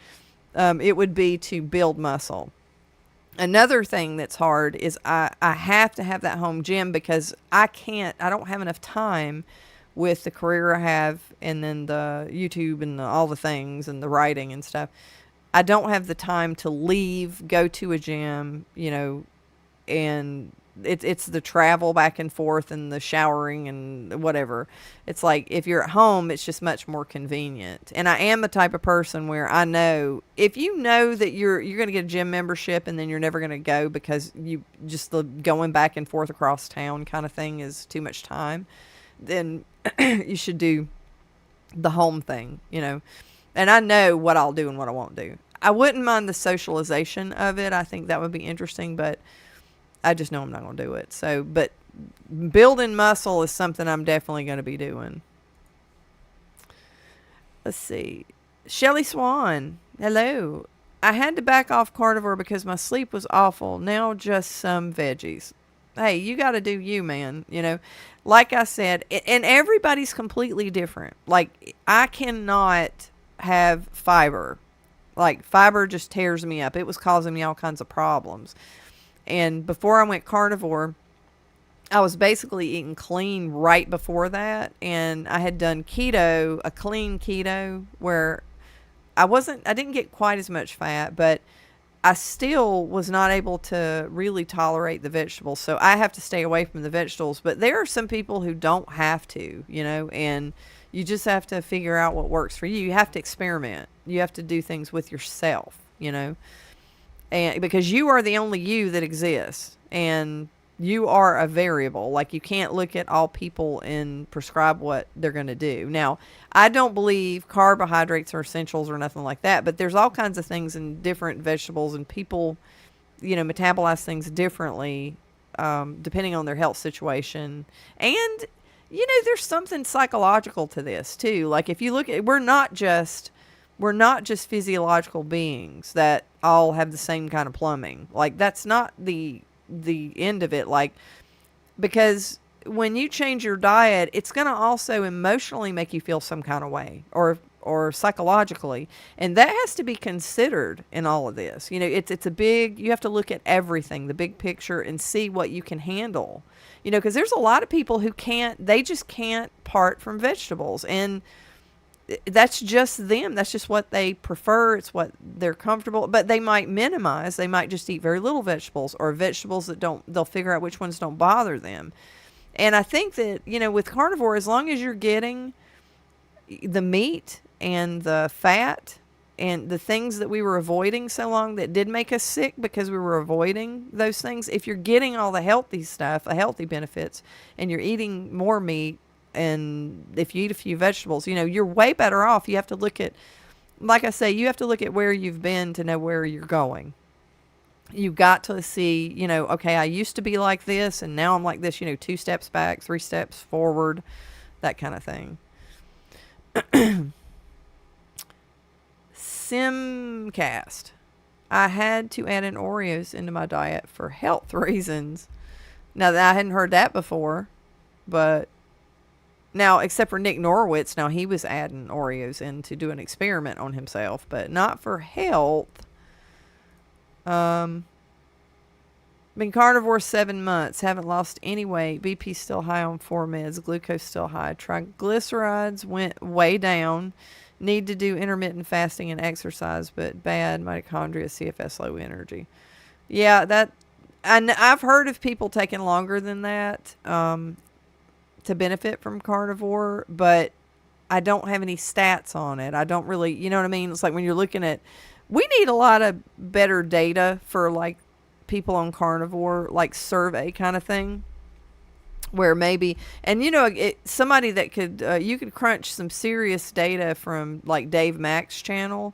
it would be to build muscle. Another thing that's hard is I have to have that home gym because I don't have enough time with the career I have and then the YouTube and all the things and the writing and stuff. I don't have the time to leave, go to a gym, and it's the travel back and forth and the showering and whatever. It's like, if you're at home, it's just much more convenient. And I am the type of person where I know, if you know that you're going to get a gym membership and then you're never going to go because you just the going back and forth across town kind of thing is too much time, then you should do the home thing, and I know what I'll do and what I won't do. I wouldn't mind the socialization of it. I think that would be interesting, but I just know I'm not going to do it. So, but building muscle is something I'm definitely going to be doing. Let's see. Shelly Swan. Hello. I had to back off carnivore because my sleep was awful. Now just some veggies. Hey, you got to do you, man. Like I said, and everybody's completely different. Like, I cannot have fiber. Like, fiber just tears me up. It was causing me all kinds of problems. And before I went carnivore, I was basically eating clean right before that. And I had done keto, a clean keto, where I didn't get quite as much fat, but I still was not able to really tolerate the vegetables. So I have to stay away from the vegetables. But there are some people who don't have to, and you just have to figure out what works for you. You have to experiment. You have to do things with yourself, and because you are the only you that exists, and you are a variable. Like, you can't look at all people and prescribe what they're going to do. Now, I don't believe carbohydrates are essentials or nothing like that, but there's all kinds of things in different vegetables, and people, metabolize things differently, depending on their health situation. And, there's something psychological to this too. Like, if you look at, we're not just physiological beings that all have the same kind of plumbing. Like, that's not the end of it. Like, because when you change your diet, it's going to also emotionally make you feel some kind of way, or psychologically. And that has to be considered in all of this. It's a big, you have to look at everything, the big picture, and see what you can handle. Because there's a lot of people who they just can't part from vegetables. And that's just them. That's just what they prefer. It's what they're comfortable. But they might minimize. They might just eat very little vegetables, or vegetables that they'll figure out which ones don't bother them. And I think that, with carnivore, as long as you're getting the meat and the fat and the things that we were avoiding so long that did make us sick because we were avoiding those things, if you're getting all the healthy stuff, the healthy benefits, and you're eating more meat and if you eat a few vegetables, you're way better off. You have to look at, like I say, you have to look at where you've been to know where you're going. You've got to see, okay, I used to be like this and now I'm like this, 2 steps back, 3 steps forward, that kind of thing. Simcast. I had to add in Oreos into my diet for health reasons. Now, I hadn't heard that before, but now, except for Nick Norwitz, now he was adding Oreos in to do an experiment on himself, but not for health. Been carnivore 7 months. Haven't lost any weight. BP's still high on 4 meds. Glucose still high. Triglycerides went way down. Need to do intermittent fasting and exercise, but bad mitochondria, CFS, low energy. Yeah, I've heard of people taking longer than that to benefit from carnivore, but I don't have any stats on it. I don't really, you know what I mean? It's like when you're looking at, we need a lot of better data for like people on carnivore, like survey kind of thing, where maybe, and somebody that could, you could crunch some serious data from like Dave Mack's channel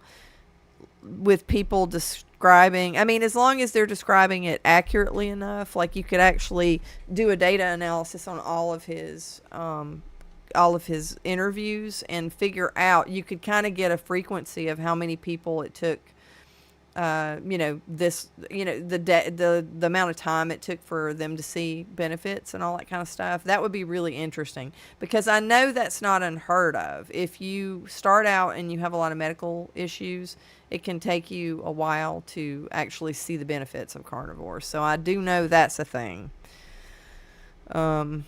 with people describing, as long as they're describing it accurately enough, like you could actually do a data analysis on all of his interviews and figure out, you could kind of get a frequency of how many people it took, the amount of time it took for them to see benefits and all that kind of stuff. That would be really interesting, because I know that's not unheard of. If you start out and you have a lot of medical issues, it can take you a while to actually see the benefits of carnivore. So I do know that's a thing. But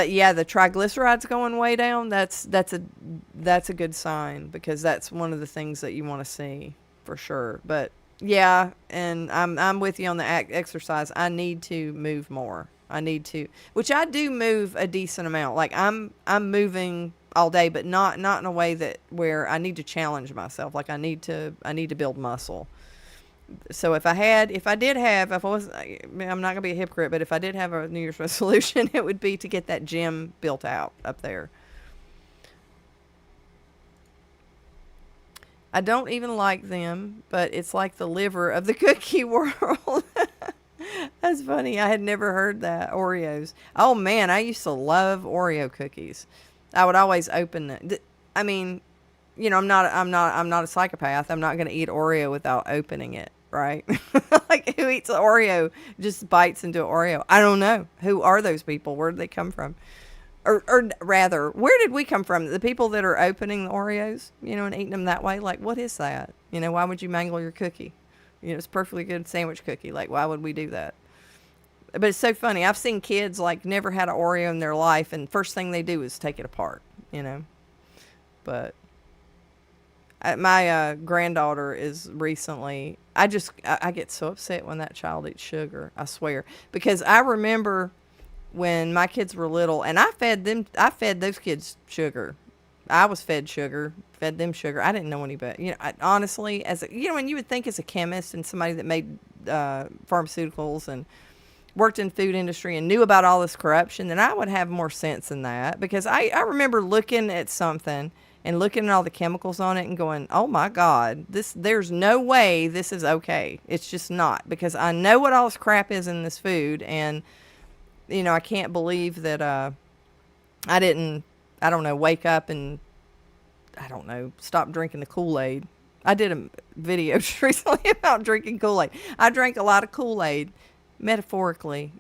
yeah, the triglycerides going way down, that's a good sign, because that's one of the things that you want to see for sure. But yeah, and I'm with you on the exercise. I need to move more. Which I do move a decent amount. Like I'm moving all day, but not in a way where I need to challenge myself. Like I need to build muscle. So I'm not gonna be a hypocrite, but if I did have a New Year's resolution, it would be to get that gym built out up there. I don't even like them, but it's like the liver of the cookie world. That's funny. I had never heard that. Oreos. Oh man, I used to love Oreo cookies. I would always open it. I'm not a psychopath. I'm not going to eat Oreo without opening it, right? Like, who eats an Oreo, just bites into an Oreo? I don't know. Who are those people? Where did they come from? Or rather, where did we come from? The people that are opening the Oreos, and eating them that way? Like, what is that? Why would you mangle your cookie? It's a perfectly good sandwich cookie. Like, why would we do that? But it's so funny. I've seen kids, like, never had an Oreo in their life, and first thing they do is take it apart, But my granddaughter is recently, I get so upset when that child eats sugar, I swear. Because I remember when my kids were little, and I fed those kids sugar. I was fed them sugar. I didn't know any better. Honestly, when you would think as a chemist and somebody that made pharmaceuticals and worked in food industry and knew about all this corruption, then I would have more sense than that. Because I remember looking at something and looking at all the chemicals on it and going, oh my God, there's no way this is okay. It's just not, because I know what all this crap is in this food, and I can't believe that I didn't, wake up and, stop drinking the Kool-Aid. I did a video recently about drinking Kool-Aid. I drank a lot of Kool-Aid, metaphorically,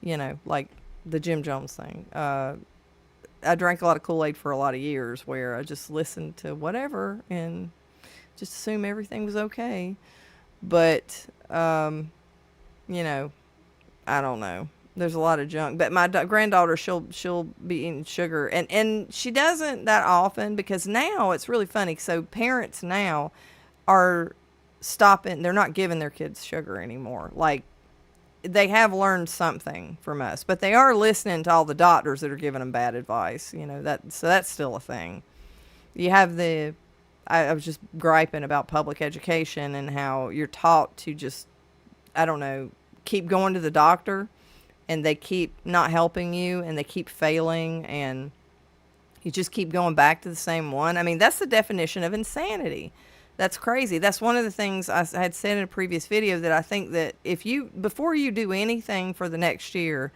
like the Jim Jones thing. I drank a lot of Kool-Aid for a lot of years, where I just listened to whatever and just assume everything was okay. But, I don't know. There's a lot of junk. But my granddaughter, she'll be eating sugar. And she doesn't that often, because now it's really funny. So parents now are stopping. They're not giving their kids sugar anymore. Like, they have learned something from us, but they are listening to all the doctors that are giving them bad advice. So that's still a thing. You have I was just griping about public education and how you're taught to just, keep going to the doctor, and they keep not helping you, and they keep failing, and You just keep going back to the same one. I mean, that's the definition of insanity. That's crazy. That's one of the things I had said in a previous video, that I think that before you do anything for the next year,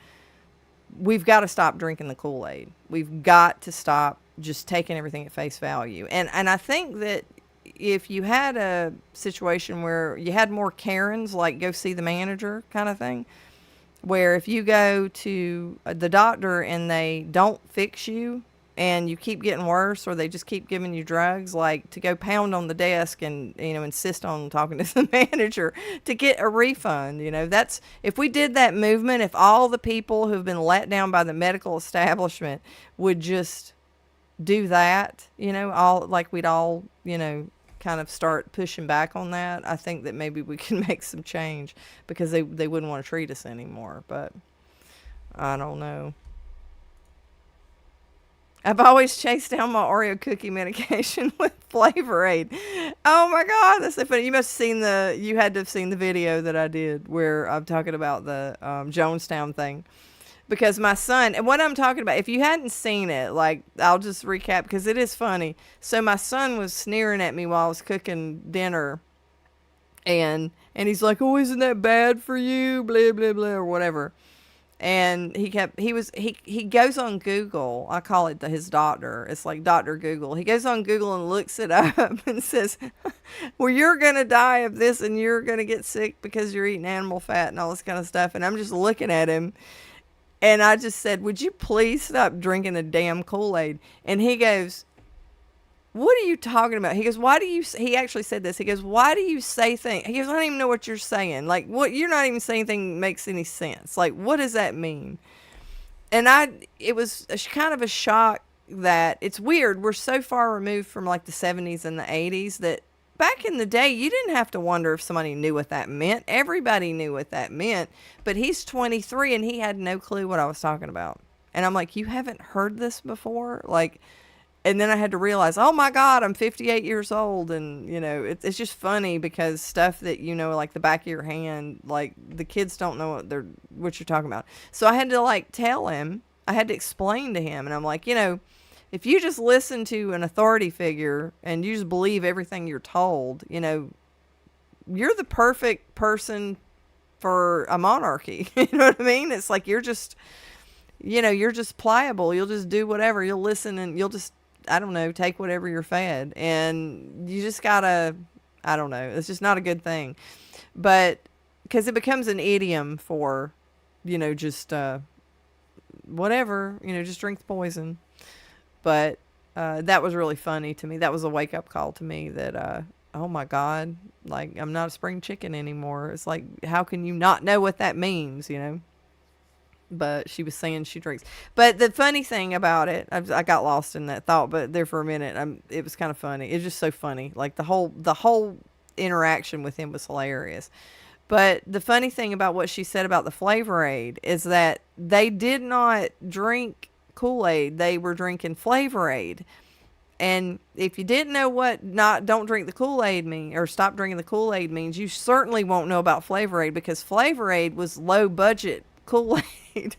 we've got to stop drinking the Kool-Aid. We've got to stop just taking everything at face value. And I think that if you had a situation where you had more Karens, like go see the manager kind of thing, where if you go to the doctor and they don't fix you and you keep getting worse, or they just keep giving you drugs, like to go pound on the desk and, insist on talking to the manager to get a refund. That's, if we did that movement, if all the people who've been let down by the medical establishment would just do that, all, like we'd all, kind of start pushing back on that, I think that maybe we can make some change, because they wouldn't want to treat us anymore. But I don't know. I've always chased down my Oreo cookie medication with Flavor Aid. Oh my God, that's so funny. You had to have seen the video that I did where I'm talking about the Jonestown thing. Because my son, and what I'm talking about, if you hadn't seen it, like, I'll just recap because it is funny. So my son was sneering at me while I was cooking dinner, and he's like, "Oh, isn't that bad for you?" Blah blah blah, or whatever. And he goes on Google. I call it his doctor. It's like Dr. Google. He goes on Google and looks it up and says, "Well, you're gonna die of this, and you're gonna get sick because you're eating animal fat and all this kind of stuff." And I'm just looking at him. And I just said, "Would you please stop drinking the damn Kool-Aid?" And he goes, "What are you talking about?" He goes, he actually said this. He goes, "Why do you say things?" He goes, "I don't even know what you're saying. Like, what, you're not even saying anything makes any sense. Like, what does that mean?" And it was kind of a shock that it's weird. We're so far removed from like the 70s and the 80s that back in the day, you didn't have to wonder if somebody knew what that meant. Everybody knew what that meant. But he's 23 and he had no clue what I was talking about. And I'm like, "You haven't heard this before?" Like, and then I had to realize, oh my God, I'm 58 years old. And, it's just funny because stuff that, like the back of your hand, like the kids don't know what you're talking about. So I had to like tell him, I had to explain to him. And I'm like, if you just listen to an authority figure and you just believe everything you're told, you're the perfect person for a monarchy. You know what I mean? It's like, you're just pliable. You'll just do whatever. You'll listen and you'll just, I don't know, take whatever you're fed. And you just gotta, I don't know. It's just not a good thing. But because it becomes an idiom for, just whatever, just drink the poison. But that was really funny to me. That was a wake-up call to me that, oh my God, like, I'm not a spring chicken anymore. It's like, how can you not know what that means, But she was saying she drinks. But the funny thing about it, I got lost in that thought, but there for a minute, it was kind of funny. It was just so funny. Like, the whole interaction with him was hilarious. But the funny thing about what she said about the Flavor Aid is that they did not drink Kool-Aid. They were drinking Flavor Aid. And if you didn't know what don't drink the Kool-Aid mean, or stop drinking the Kool-Aid means, you certainly won't know about Flavor Aid, because Flavor Aid was low budget Kool-Aid.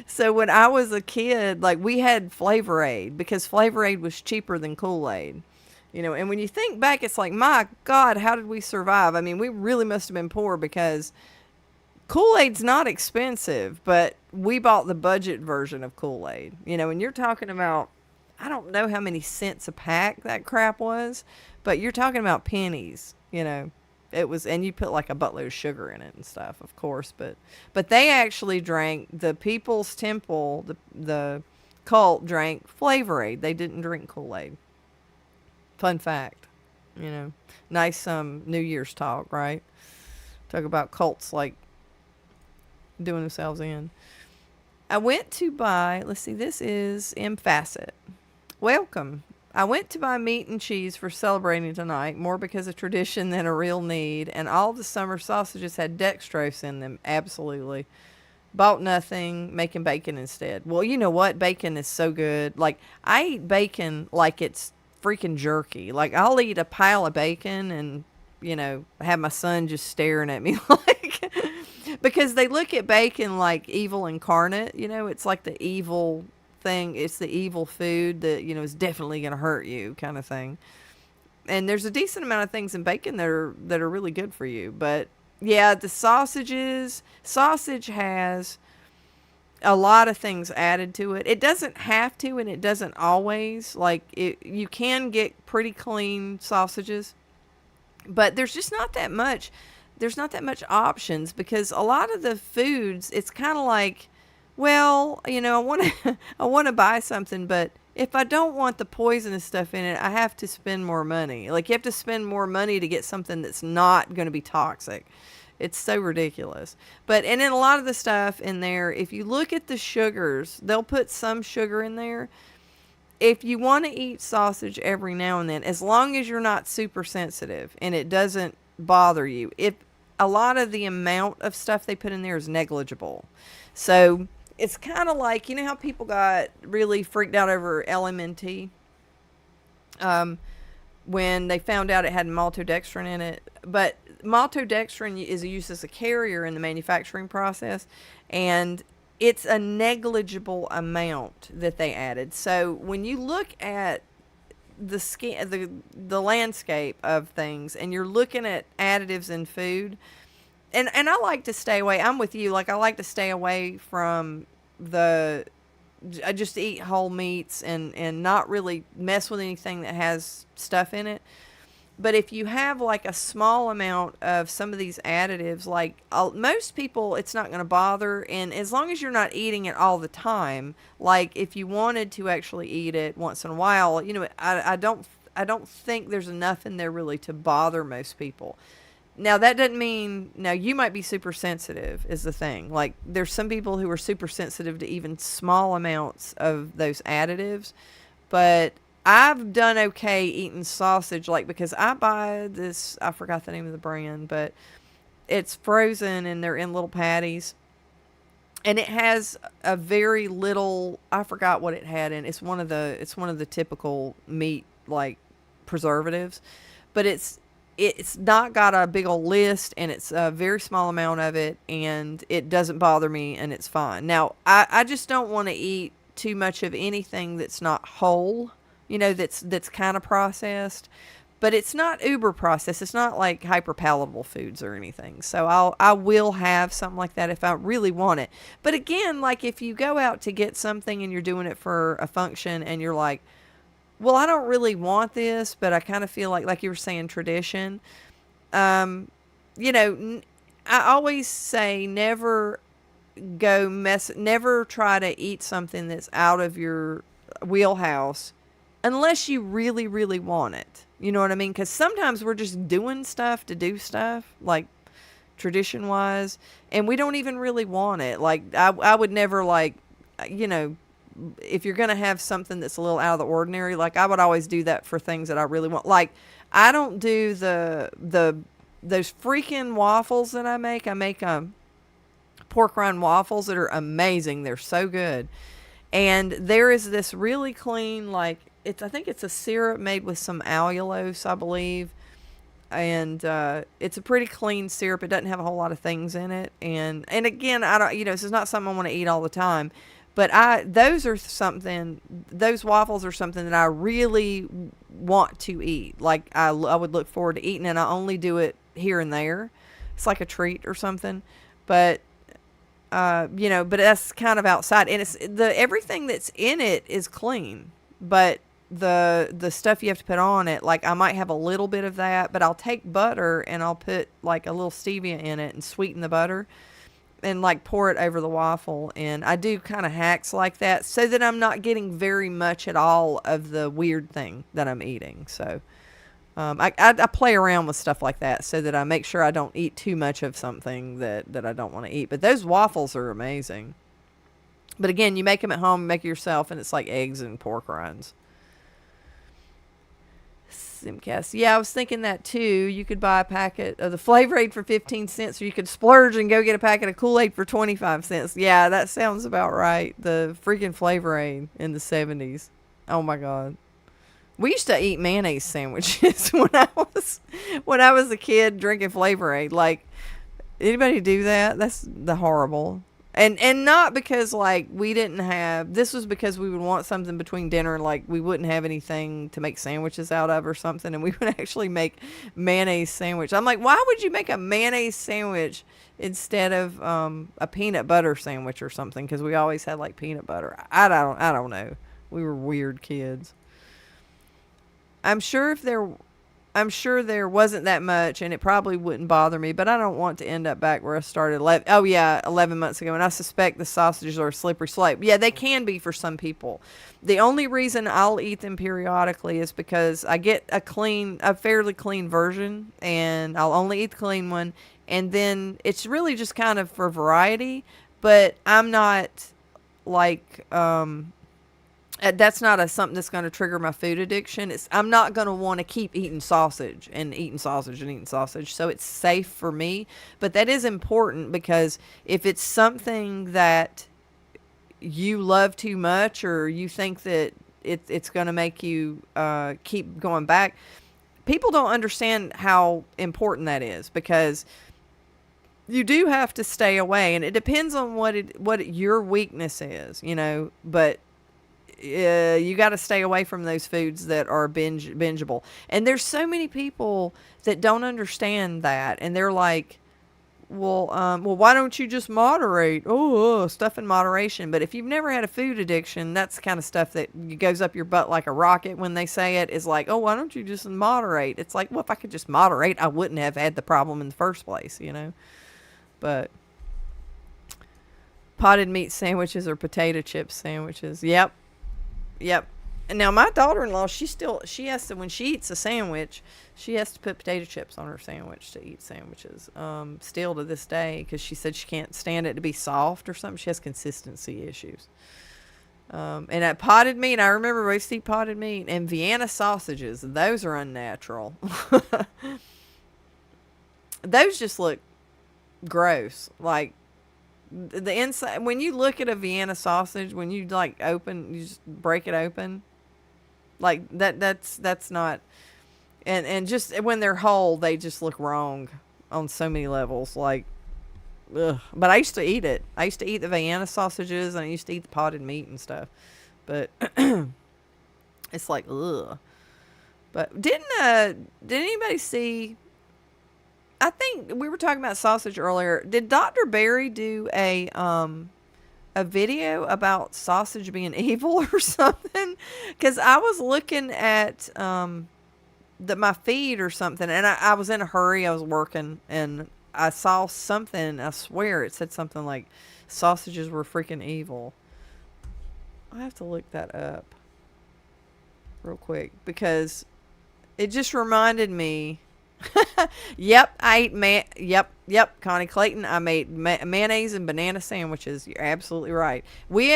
So when I was a kid, like, we had Flavor Aid because Flavor Aid was cheaper than Kool-Aid. And when you think back, it's like, my God, how did we survive? I mean, we really must have been poor, because Kool-Aid's not expensive, but we bought the budget version of Kool-Aid. And you're talking about, I don't know how many cents a pack that crap was, but you're talking about pennies, It was, and you put like a buttload of sugar in it and stuff, of course, but they actually drank, the People's Temple, the cult drank Flavor Aid. They didn't drink Kool-Aid. Fun fact, nice New Year's talk, right? Talk about cults like doing themselves in. I went to buy, let's see, this is M. Facet. Welcome. I went to buy meat and cheese for celebrating tonight, more because of tradition than a real need, and all the summer sausages had dextrose in them. Absolutely. Bought nothing, making bacon instead. Well, you know what? Bacon is so good. Like, I eat bacon like it's freaking jerky. Like, I'll eat a pile of bacon and, have my son just staring at me like, because they look at bacon like evil incarnate. It's like the evil thing. It's the evil food that, is definitely going to hurt you kind of thing. And there's a decent amount of things in bacon that are really good for you. But yeah, the sausage has a lot of things added to it. It doesn't have to, and it doesn't always. Like, you can get pretty clean sausages, but there's just not that much. There's not that much options, because a lot of the foods, it's kind of like, well, I want to I want to buy something, but if I don't want the poisonous stuff in it, I have to spend more money. Like, you have to spend more money to get something that's not going to be toxic. It's so ridiculous. And then a lot of the stuff in there, if you look at the sugars, they'll put some sugar in there. If you want to eat sausage every now and then, as long as you're not super sensitive and it doesn't bother you, if a lot of the amount of stuff they put in there is negligible. So it's kind of like, how people got really freaked out over LMNT when they found out it had maltodextrin in it. But maltodextrin is used as a carrier in the manufacturing process, and it's a negligible amount that they added. So when you look at the landscape of things, and you're looking at additives in food, and I like to stay away. I'm with you. Like, I like to stay away from I just eat whole meats and not really mess with anything that has stuff in it. But if you have like a small amount of some of these additives, like most people, it's not going to bother. And as long as you're not eating it all the time, like if you wanted to actually eat it once in a while, I don't think there's enough in there really to bother most people. Now, that doesn't mean, now you might be super sensitive is the thing. Like, there's some people who are super sensitive to even small amounts of those additives. But I've done okay eating sausage, like, because I buy this, I forgot the name of the brand, but it's frozen and they're in little patties. And it has a very little, I forgot what it had in. It's one of the typical meat, like, preservatives. But it's not got a big old list, and it's a very small amount of it, and it doesn't bother me, and it's fine. Now, I just don't want to eat too much of anything that's not whole, that's kind of processed, but it's not uber processed. It's not like hyper palatable foods or anything. So I will have something like that if I really want it. But again, like if you go out to get something and you're doing it for a function and you're like, well, I don't really want this, but I kind of feel like you were saying, tradition. I always say never try to eat something that's out of your wheelhouse unless you really, really want it. You know what I mean? Because sometimes we're just doing stuff to do stuff, like tradition wise, and we don't even really want it. Like, I would never, like, if you're going to have something that's a little out of the ordinary, like I would always do that for things that I really want. Like, I don't do those freaking waffles that I make. I make pork rind waffles that are amazing. They're so good. And there is this really clean, like, I think it's a syrup made with some allulose, I believe. And it's a pretty clean syrup. It doesn't have a whole lot of things in it. And again, I don't, this is not something I want to eat all the time. But those waffles are something that I really want to eat. Like, I would look forward to eating, and I only do it here and there. It's like a treat or something. But, but that's kind of outside. And everything that's in it is clean. But the stuff you have to put on it, like I might have a little bit of that, but I'll take butter and I'll put like a little stevia in it and sweeten the butter. And like pour it over the waffle. And I do kind of hacks like that so that I'm not getting very much at all of the weird thing that I'm eating. So I play around with stuff like that so that I make sure I don't eat too much of something that I don't want to eat. But those waffles are amazing. But again, you make them at home, make it yourself, and it's like eggs and pork rinds. Simcast. Yeah, I was thinking that too. You could buy a packet of the Flavor Aid for 15 cents, or you could splurge and go get a packet of Kool-Aid for 25 cents. Yeah, that sounds about right. The freaking Flavor Aid in the 70s. Oh my God. We used to eat mayonnaise sandwiches when I was a kid drinking Flavor Aid. Like, anybody do that? That's horrible. And not because like we didn't have, this was because we would want something between dinner and like we wouldn't have anything to make sandwiches out of or something, and we would actually make mayonnaise sandwich. I'm like, why would you make a mayonnaise sandwich instead of a peanut butter sandwich or something? Because we always had like peanut butter. I don't know. We were weird kids. I'm sure if there I'm sure there wasn't that much, and it probably wouldn't bother me, but I don't want to end up back where I started. 11 months ago, and I suspect the sausages are a slippery slope. Yeah, they can be for some people. The only reason I'll eat them periodically is because I get a fairly clean version, and I'll only eat the clean one, and then it's really just kind of for variety. But I'm not like that's not something that's going to trigger my food addiction. I'm not going to want to keep eating sausage and eating sausage and eating sausage. So it's safe for me. But that is important because if it's something that you love too much or you think that it's going to make you keep going back, people don't understand how important that is because you do have to stay away. And it depends on what your weakness is, but you got to stay away from those foods that are bingeable. And there's so many people that don't understand that, and they're like, well, why don't you just moderate? Stuff in moderation. But if you've never had a food addiction, that's the kind of stuff that goes up your butt like a rocket when they say it. Is like, why don't you just moderate? It's like, well, if I could just moderate, I wouldn't have had the problem in the first place, But potted meat sandwiches or potato chip sandwiches. Yep. And now my daughter-in-law, she has to, when she eats a sandwich, she has to put potato chips on her sandwich to eat sandwiches. Still to this day, because she said she can't stand it to be soft or something. She has consistency issues. And at potted meat, I remember we used to eat potted meat and Vienna sausages. Those are unnatural. Those just look gross. Like, the inside, when you look at a Vienna sausage, when you you just break it open, like that's not, and just when they're whole, they just look wrong on so many levels. Like, ugh. But I used to eat it. I used to eat the Vienna sausages, and I used to eat the potted meat and stuff. But it's like, ugh. But did anybody see? I think we were talking about sausage earlier. Did Dr. Barry do a video about sausage being evil or something? Because I was looking at my feed or something, and I was in a hurry. I was working, and I saw something. I swear it said something like sausages were freaking evil. I have to look that up real quick because it just reminded me. Yep, I ate Yep, Connie Clayton. I made mayonnaise and banana sandwiches. You're absolutely right. We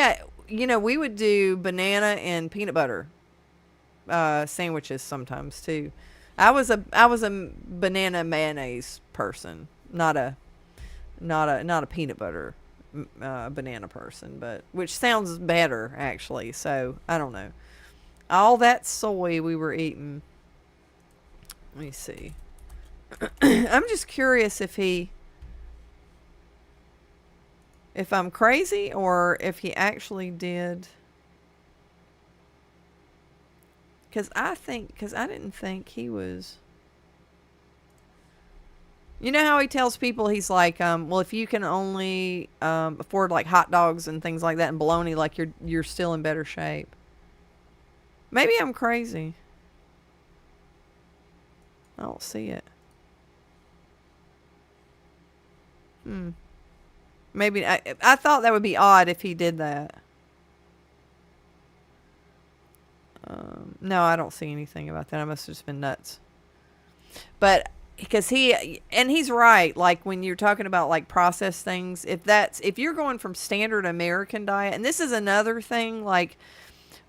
would do banana and peanut butter sandwiches sometimes too. I was a banana mayonnaise person, not a peanut butter banana person, but which sounds better actually. So I don't know. All that soy we were eating. Let me see. I'm just curious if I'm crazy or if he actually did. Because I didn't think he was. You know how he tells people he's like, well, if you can only afford like hot dogs and things like that and bologna, like you're still in better shape. Maybe I'm crazy. I don't see it. Maybe I thought that would be odd if he did that. No, I don't see anything about that. I must have just been nuts. But because he's right. Like when you're talking about like processed things, if you're going from standard American diet, and this is another thing, like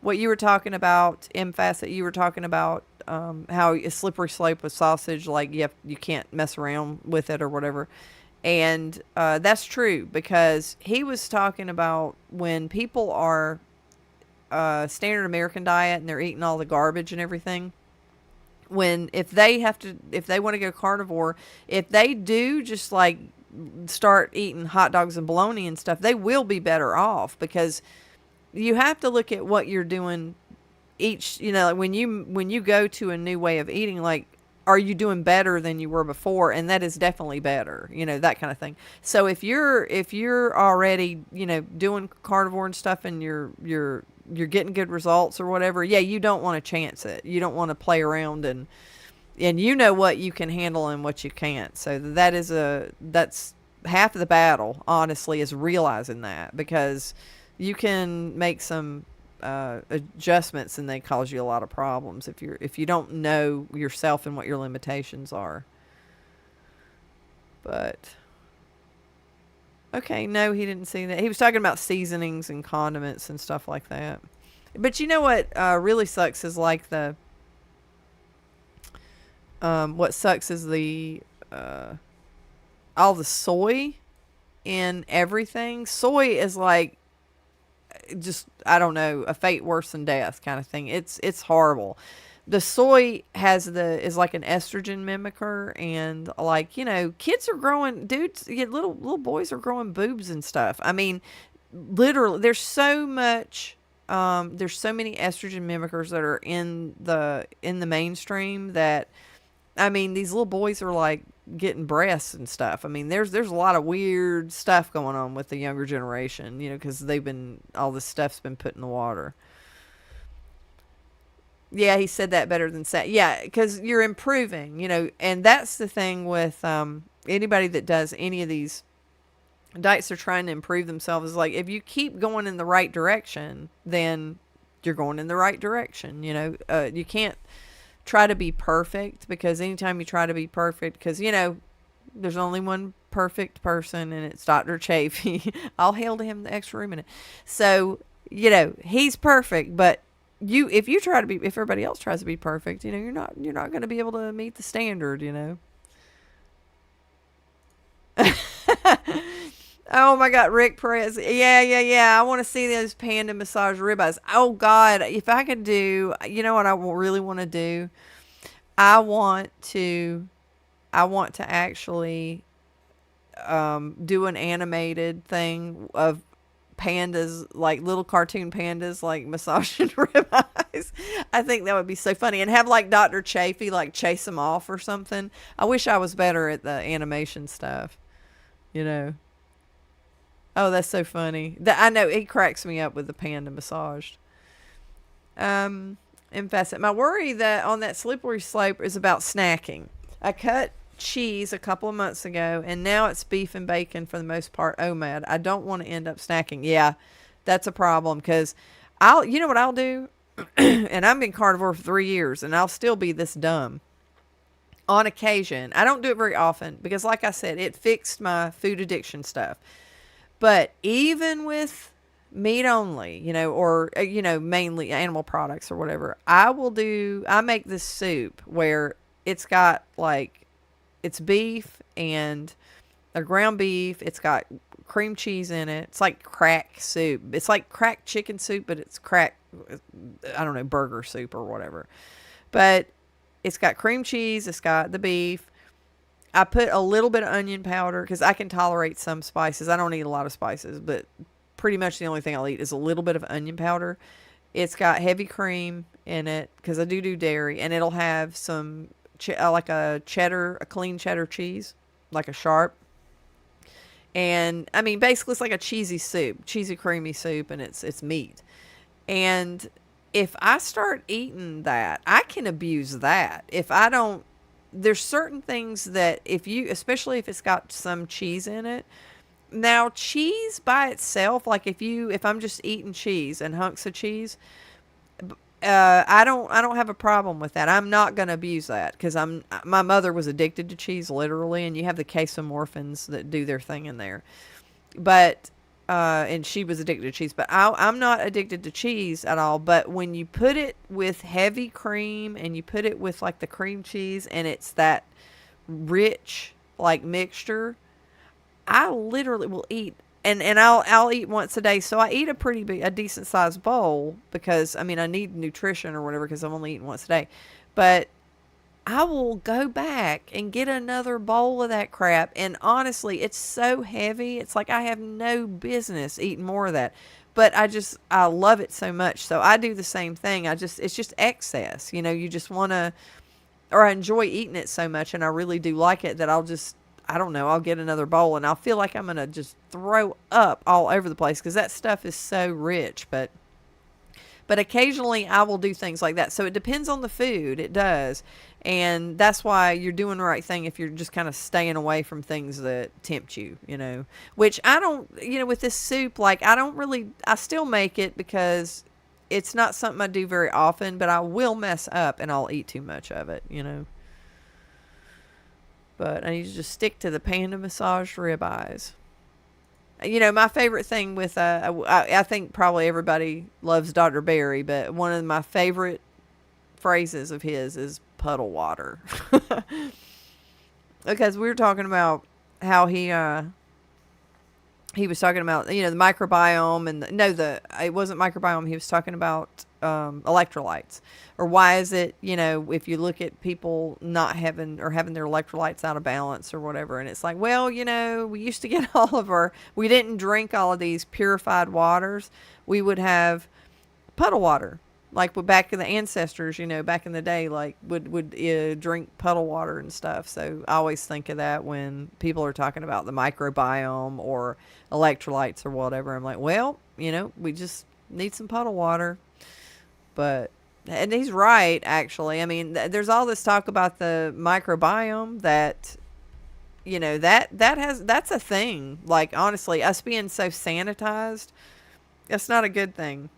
what you were talking about, MFAS, that you were talking about, how a slippery slope with sausage, like you can't mess around with it or whatever. And that's true because he was talking about when people are standard American diet and they're eating all the garbage and everything. If they want to go carnivore, if they do just like start eating hot dogs and bologna and stuff, they will be better off, because you have to look at what you're doing each, like when you go to a new way of eating, like, are you doing better than you were before? And that is definitely better, that kind of thing. So if you're already, doing carnivore and stuff, and you're getting good results or whatever, yeah, you don't want to chance it. You don't want to play around, and you know what you can handle and what you can't. So that's half of the battle, honestly, is realizing that, because you can make some adjustments and they cause you a lot of problems if you don't know yourself and what your limitations are. But okay, no, he didn't see that. He was talking about seasonings and condiments and stuff like that. But you know what really sucks is like what sucks is the all the soy in everything. Soy is like, just, I don't know, a fate worse than death kind of thing. It's horrible. The soy is like an estrogen mimicker, and like, kids are growing, dudes, little boys are growing boobs and stuff. I mean, literally, there's so many estrogen mimickers that are in the mainstream, that, I mean, these little boys are like getting breasts and stuff. I mean, there's a lot of weird stuff going on with the younger generation, because all this stuff's been put in the water. Yeah, he said that better than Sat. Yeah, because you're improving, and that's the thing with anybody that does any of these diets. Are trying to improve themselves. Is like, if you keep going in the right direction, then you're going in the right direction. You can't try to be perfect, because anytime you try to be perfect, because there's only one perfect person, and it's Dr. Chafee. I'll hail to him the extra room in it. So he's perfect, but if everybody else tries to be perfect, you're not going to be able to meet the standard. Oh my God, Rick Perez. Yeah. I want to see those panda massage ribeyes. Oh God, if I could do, what I really want to do? I want to actually do an animated thing of pandas, like little cartoon pandas, like massaging ribeyes. I think that would be so funny, and have like Dr. Chafee like chase them off or something. I wish I was better at the animation stuff. Oh, that's so funny. I know, it cracks me up with the panda massaged. In facet, my worry that on that slippery slope is about snacking. I cut cheese a couple of months ago, and now it's beef and bacon for the most part. Oh, man, I don't want to end up snacking. Yeah, that's a problem, because you know what I'll do? And I've been carnivore for 3 years, and I'll still be this dumb. On occasion, I don't do it very often, because like I said, it fixed my food addiction stuff. But even with meat only, or, mainly animal products or whatever, I make this soup where it's got like, it's beef and a ground beef. It's got cream cheese in it. It's like crack soup. It's like crack chicken soup, but it's crack, I don't know, burger soup or whatever. But it's got cream cheese. It's got the beef. I put a little bit of onion powder, because I can tolerate some spices. I don't eat a lot of spices, but pretty much the only thing I'll eat is a little bit of onion powder. It's got heavy cream in it, because I do dairy, and it'll have some like a clean cheddar cheese, like a sharp. And I mean, basically it's like a cheesy creamy soup, and it's meat. And if I start eating that, I can abuse that. If I don't, there's certain things that especially if it's got some cheese in it. Now, cheese by itself, like if I'm just eating cheese and hunks of cheese, I don't have a problem with that. I'm not going to abuse that, because my mother was addicted to cheese, literally, and you have the casomorphins that do their thing in there. But and she was addicted to cheese, but I'm not addicted to cheese at all. But when you put it with heavy cream, and you put it with like the cream cheese, and it's that rich like mixture, I literally will eat, and I'll eat once a day. So I eat a decent sized bowl, because I mean, I need nutrition or whatever, because I'm only eating once a day. But I will go back and get another bowl of that crap. And honestly, it's so heavy. It's like I have no business eating more of that. But I love it so much. So I do the same thing. It's just excess. You just want to, or I enjoy eating it so much and I really do like it that I don't know, I'll get another bowl and I'll feel like I'm going to just throw up all over the place because that stuff is so rich. But occasionally I will do things like that. So it depends on the food. It does. And that's why you're doing the right thing if you're just kind of staying away from things that tempt you. Which I don't, with this soup, like I still make it because it's not something I do very often, but I will mess up and I'll eat too much of it. But I need to just stick to the panda massaged ribeyes. My favorite thing with, I think probably everybody loves Dr. Berry, but one of my favorite phrases of his is puddle water. Because we were talking about how he was talking about, the microbiome and it wasn't microbiome. He was talking about electrolytes, or why is it, if you look at people not having or having their electrolytes out of balance or whatever. And it's like, well, we used to get we didn't drink all of these purified waters. We would have puddle water. Like back in the ancestors, back in the day, like would drink puddle water and stuff. So I always think of that when people are talking about the microbiome or electrolytes or whatever. I'm like, well, we just need some puddle water. And he's right, actually. I mean, there's all this talk about the microbiome that, that's a thing. Like, honestly, us being so sanitized, that's not a good thing.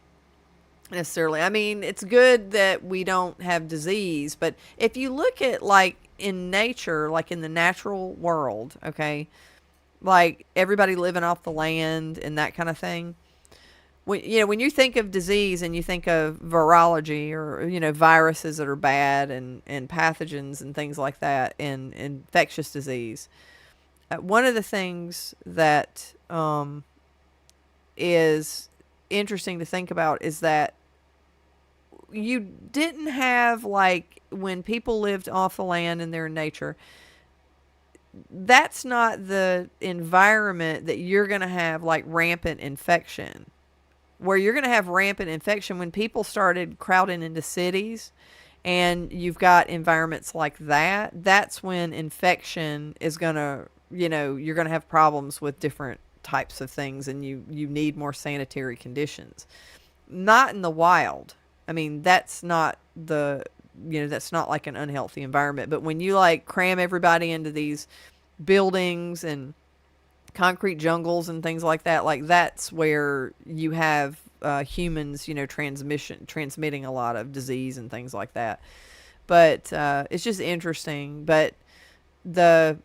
Necessarily. I mean, it's good that we don't have disease, but if you look at like in nature, like in the natural world, okay, like everybody living off the land and that kind of thing. When you think of disease and you think of virology or, viruses that are bad and pathogens and things like that and infectious disease, one of the things that is interesting to think about is that you didn't have, like, when people lived off the land and they're in nature, that's not the environment that you're going to have, like, rampant infection. Where you're going to have rampant infection when people started crowding into cities and you've got environments like that, that's when infection is going to, you're going to have problems with different types of things and you need more sanitary conditions. Not in the wild. I mean, that's not that's not like an unhealthy environment. But when you like cram everybody into these buildings and concrete jungles and things like that's where you have humans, transmitting a lot of disease and things like that. But it's just interesting. But the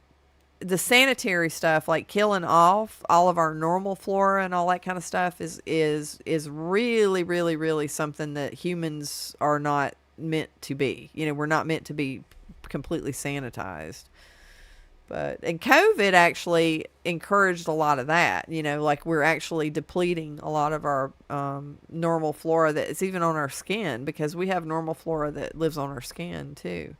sanitary stuff, like killing off all of our normal flora and all that kind of stuff is really, really, really something that humans are not meant to be. We're not meant to be completely sanitized. And COVID actually encouraged a lot of that, like we're actually depleting a lot of our normal flora that's even on our skin, because we have normal flora that lives on our skin too,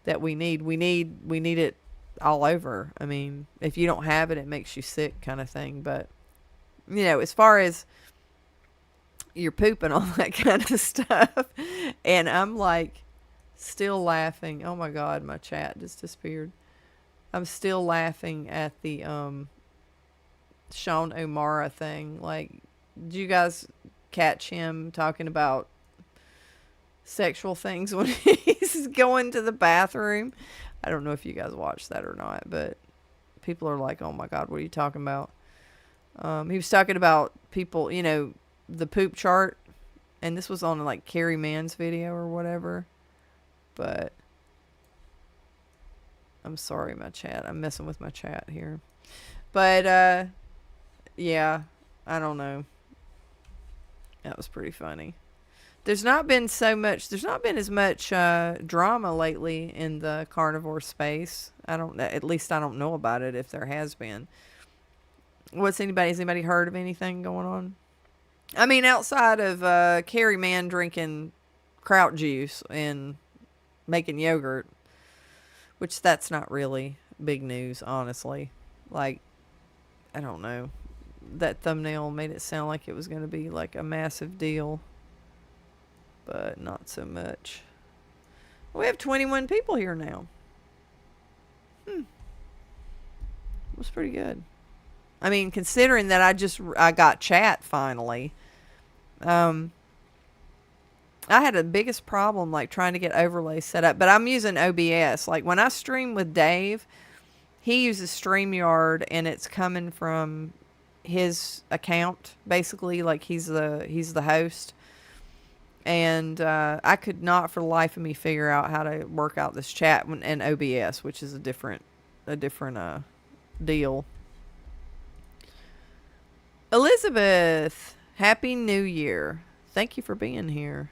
that we need it all over. I mean, if you don't have it, it makes you sick kind of thing. But, as far as you're pooping, all that kind of stuff, and I'm like still laughing. Oh my God, my chat just disappeared. I'm still laughing at the Sean O'Mara thing. Like, did you guys catch him talking about sexual things when he's going to the bathroom? I don't know if you guys watched that or not, but people are like, oh my God, what are you talking about? He was talking about people, the poop chart, and this was on like Carrie Mann's video or whatever. But I'm sorry, my chat. I'm messing with my chat here. But, yeah, I don't know. That was pretty funny. There's not been as much drama lately in the carnivore space. At least I don't know about it if there has been. Has anybody heard of anything going on? I mean, outside of Carrie Mann drinking kraut juice and making yogurt. which that's not really big news, honestly. Like, I don't know. That thumbnail made it sound like it was going to be like a massive deal, but not so much. We have 21 people here now. Was pretty good. I mean, considering that I got chat finally. I had the biggest problem like trying to get overlays set up, but I'm using OBS. Like when I stream with Dave, he uses StreamYard and it's coming from his account basically. Like he's the host, and I could not for the life of me figure out how to work out this chat in OBS, which is a different deal. Elizabeth, Happy New Year. Thank you for being here.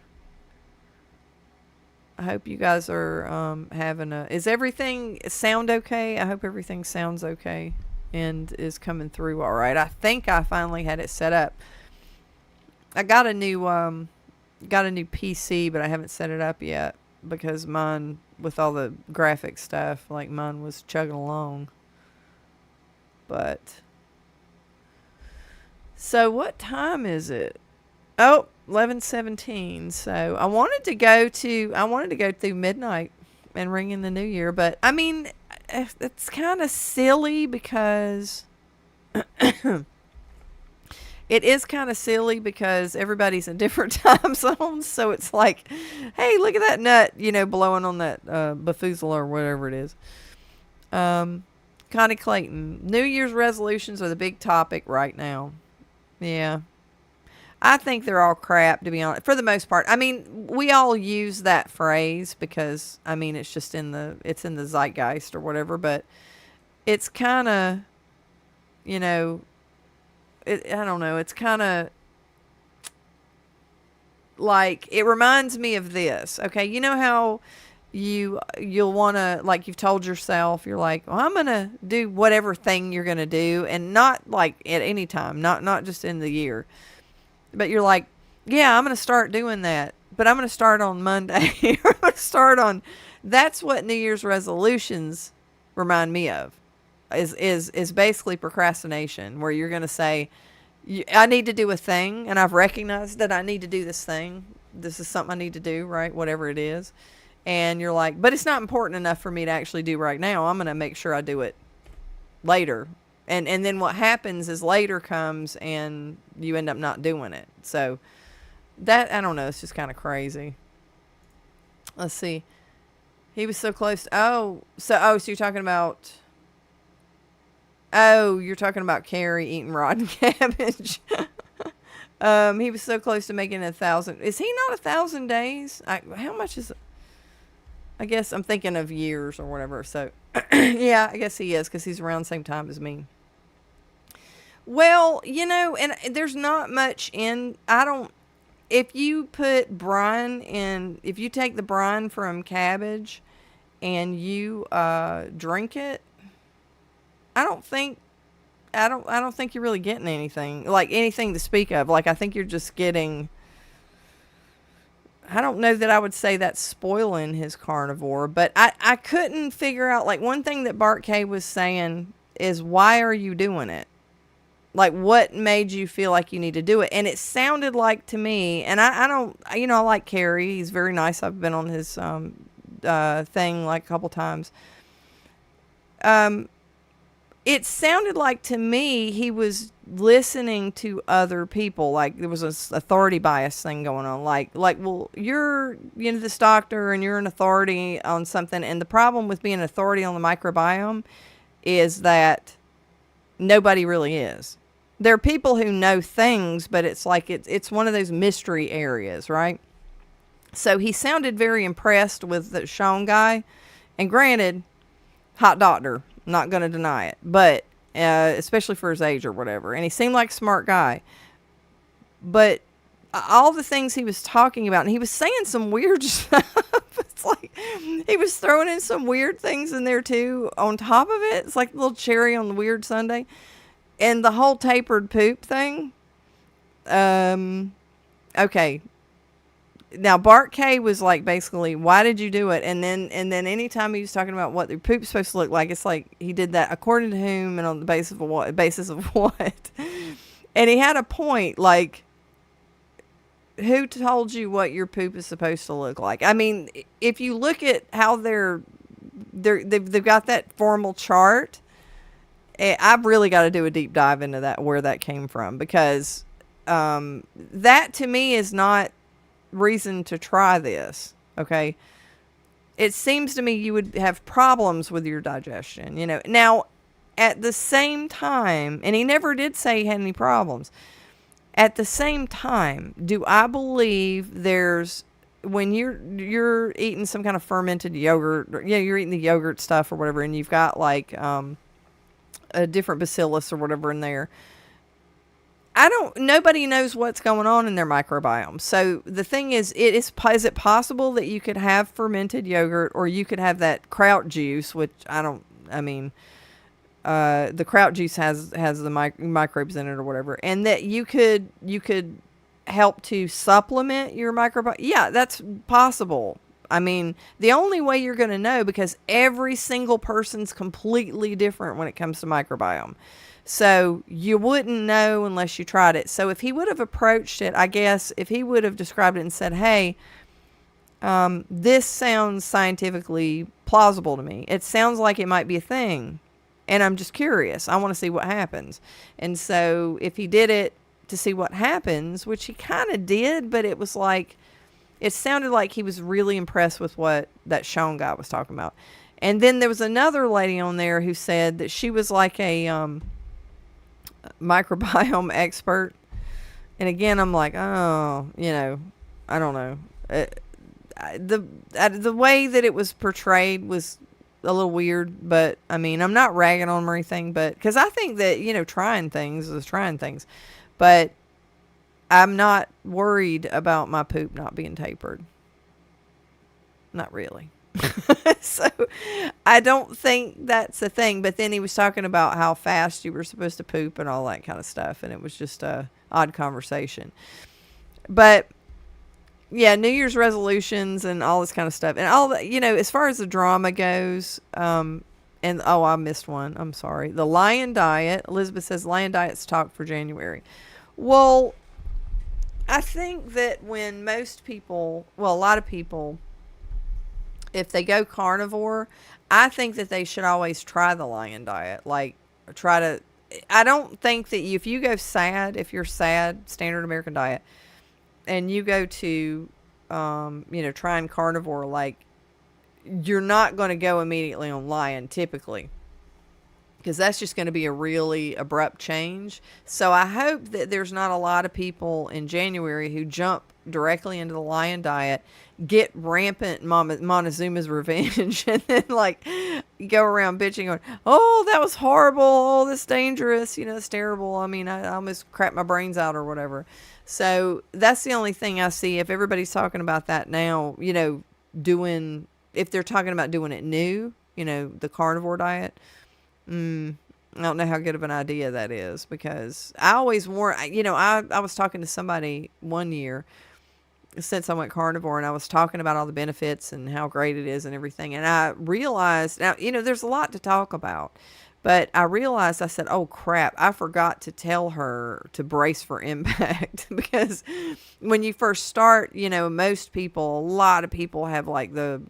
I hope you guys are having is everything sound okay? I hope everything sounds okay and is coming through all right. I think I finally had it set up. I got a new PC, but I haven't set it up yet because mine, with all the graphic stuff, like mine was chugging along. But so what time is it? Oh, 11:17. So I wanted to go through midnight and ring in the new year, but I mean, it's kind of silly because it is kind of silly because everybody's in different time zones. So it's like, hey, look at that nut, blowing on that Bafuzela or whatever it is. Connie Clayton, New Year's resolutions are the big topic right now. Yeah. I think they're all crap, to be honest, for the most part. I mean, we all use that phrase because, I mean, it's just in the zeitgeist or whatever, but it's kind of, I don't know, it's kind of like, it reminds me of this, okay? You know how you'll want to, like, you've told yourself, you're like, well, I'm going to do whatever thing you're going to do, and not like at any time, not just in the year. But you're like, yeah, I'm going to start doing that. But I'm going to start on Monday. I'm going to start on... That's what New Year's resolutions remind me of. Is basically procrastination. Where you're going to say, I need to do a thing. And I've recognized that I need to do this thing. This is something I need to do, right? Whatever it is. And you're like, but it's not important enough for me to actually do right now. I'm going to make sure I do it later. And then what happens is later comes and you end up not doing it. So that, I don't know, it's just kind of crazy. Let's see. He was so close. So you're talking about, Carrie eating rotten cabbage. He was so close to making 1,000. Is he not 1,000 days? How much is it? I guess I'm thinking of years or whatever. So yeah, I guess he is because he's around the same time as me. Well, and there's not much if you put brine in, if you take the brine from cabbage and you drink it, I don't think you're really getting anything, like anything to speak of. Like, I think you're just getting, I don't know that I would say that's spoiling his carnivore, but I couldn't figure out, like, one thing that Bart K was saying is, why are you doing it? Like, what made you feel like you need to do it? And it sounded like to me, and I don't, I like Carrie. He's very nice. I've been on his thing like a couple times. It sounded like to me he was listening to other people. Like, there was an authority bias thing going on. Like, well, you're, this doctor and you're an authority on something. And the problem with being an authority on the microbiome is that nobody really is. There are people who know things, but it's like it's one of those mystery areas, right? So he sounded very impressed with the Sean guy. And granted, hot doctor, not going to deny it. But especially for his age or whatever. And he seemed like a smart guy. But all the things he was talking about, and he was saying some weird stuff. It's like he was throwing in some weird things in there too on top of it. It's like a little cherry on the weird sundae. And the whole tapered poop thing. Okay. now Bart K was like basically, why did you do it? And then anytime he was talking about what the poop's supposed to look like, it's like he did that according to whom and on the basis of what? Basis of what? And he had a point, like, who told you what your poop is supposed to look like? I mean, if you look at how they've got that formal chart, I've really got to do a deep dive into that, where that came from, because that to me is not reason to try this. Okay. It seems to me you would have problems with your digestion, Now, at the same time, and he never did say he had any problems. At the same time, do I believe there's, when you're eating some kind of fermented yogurt, you're eating the yogurt stuff or whatever, and you've got like a different bacillus or whatever in there. Nobody knows what's going on in their microbiome. So the thing is it possible that you could have fermented yogurt, or you could have that kraut juice, which the kraut juice has the microbes in it or whatever, and that you could help to supplement your microbiome. Yeah, that's possible. I mean, the only way you're going to know, because every single person's completely different when it comes to microbiome. So you wouldn't know unless you tried it. So if he would have approached it, I guess, if he would have described it and said, hey, this sounds scientifically plausible to me. It sounds like it might be a thing. And I'm just curious. I want to see what happens. And so if he did it to see what happens, which he kind of did, but it was like, it sounded like he was really impressed with what that Sean guy was talking about. And then there was another lady on there who said that she was like a microbiome expert. And again, I'm like, oh, I don't know. The way that it was portrayed was a little weird, but I mean, I'm not ragging on him or anything, but because I think that, trying things is trying things, but I'm not worried about my poop not being tapered. Not really. So I don't think that's a thing. But then he was talking about how fast you were supposed to poop and all that kind of stuff. And it was just a odd conversation. But yeah, New Year's resolutions and all this kind of stuff. And all that, as far as the drama goes, I missed one. I'm sorry. The lion diet. Elizabeth says lion diet's talk for January. Well, I think that when most people, a lot of people, if they go carnivore, I think that they should always try the lion diet. Like, I don't think that if you go if you're sad, standard American diet, and you go to, trying carnivore, like, you're not going to go immediately on lion typically, because that's just going to be a really abrupt change. So I hope that there's not a lot of people in January who jump directly into the lion diet, get rampant Montezuma's revenge, and then like go around bitching, going, oh, that was horrible. Oh, that's dangerous. It's terrible. I mean, I almost crapped my brains out or whatever. So that's the only thing I see. If everybody's talking about that now, if they're talking about doing it new, the carnivore diet, I don't know how good of an idea that is, because I always warn, I was talking to somebody one year since I went carnivore, and I was talking about all the benefits and how great it is and everything. And I realized now, there's a lot to talk about, but I realized, I said, oh crap, I forgot to tell her to brace for impact. Because when you first start, a lot of people have like the,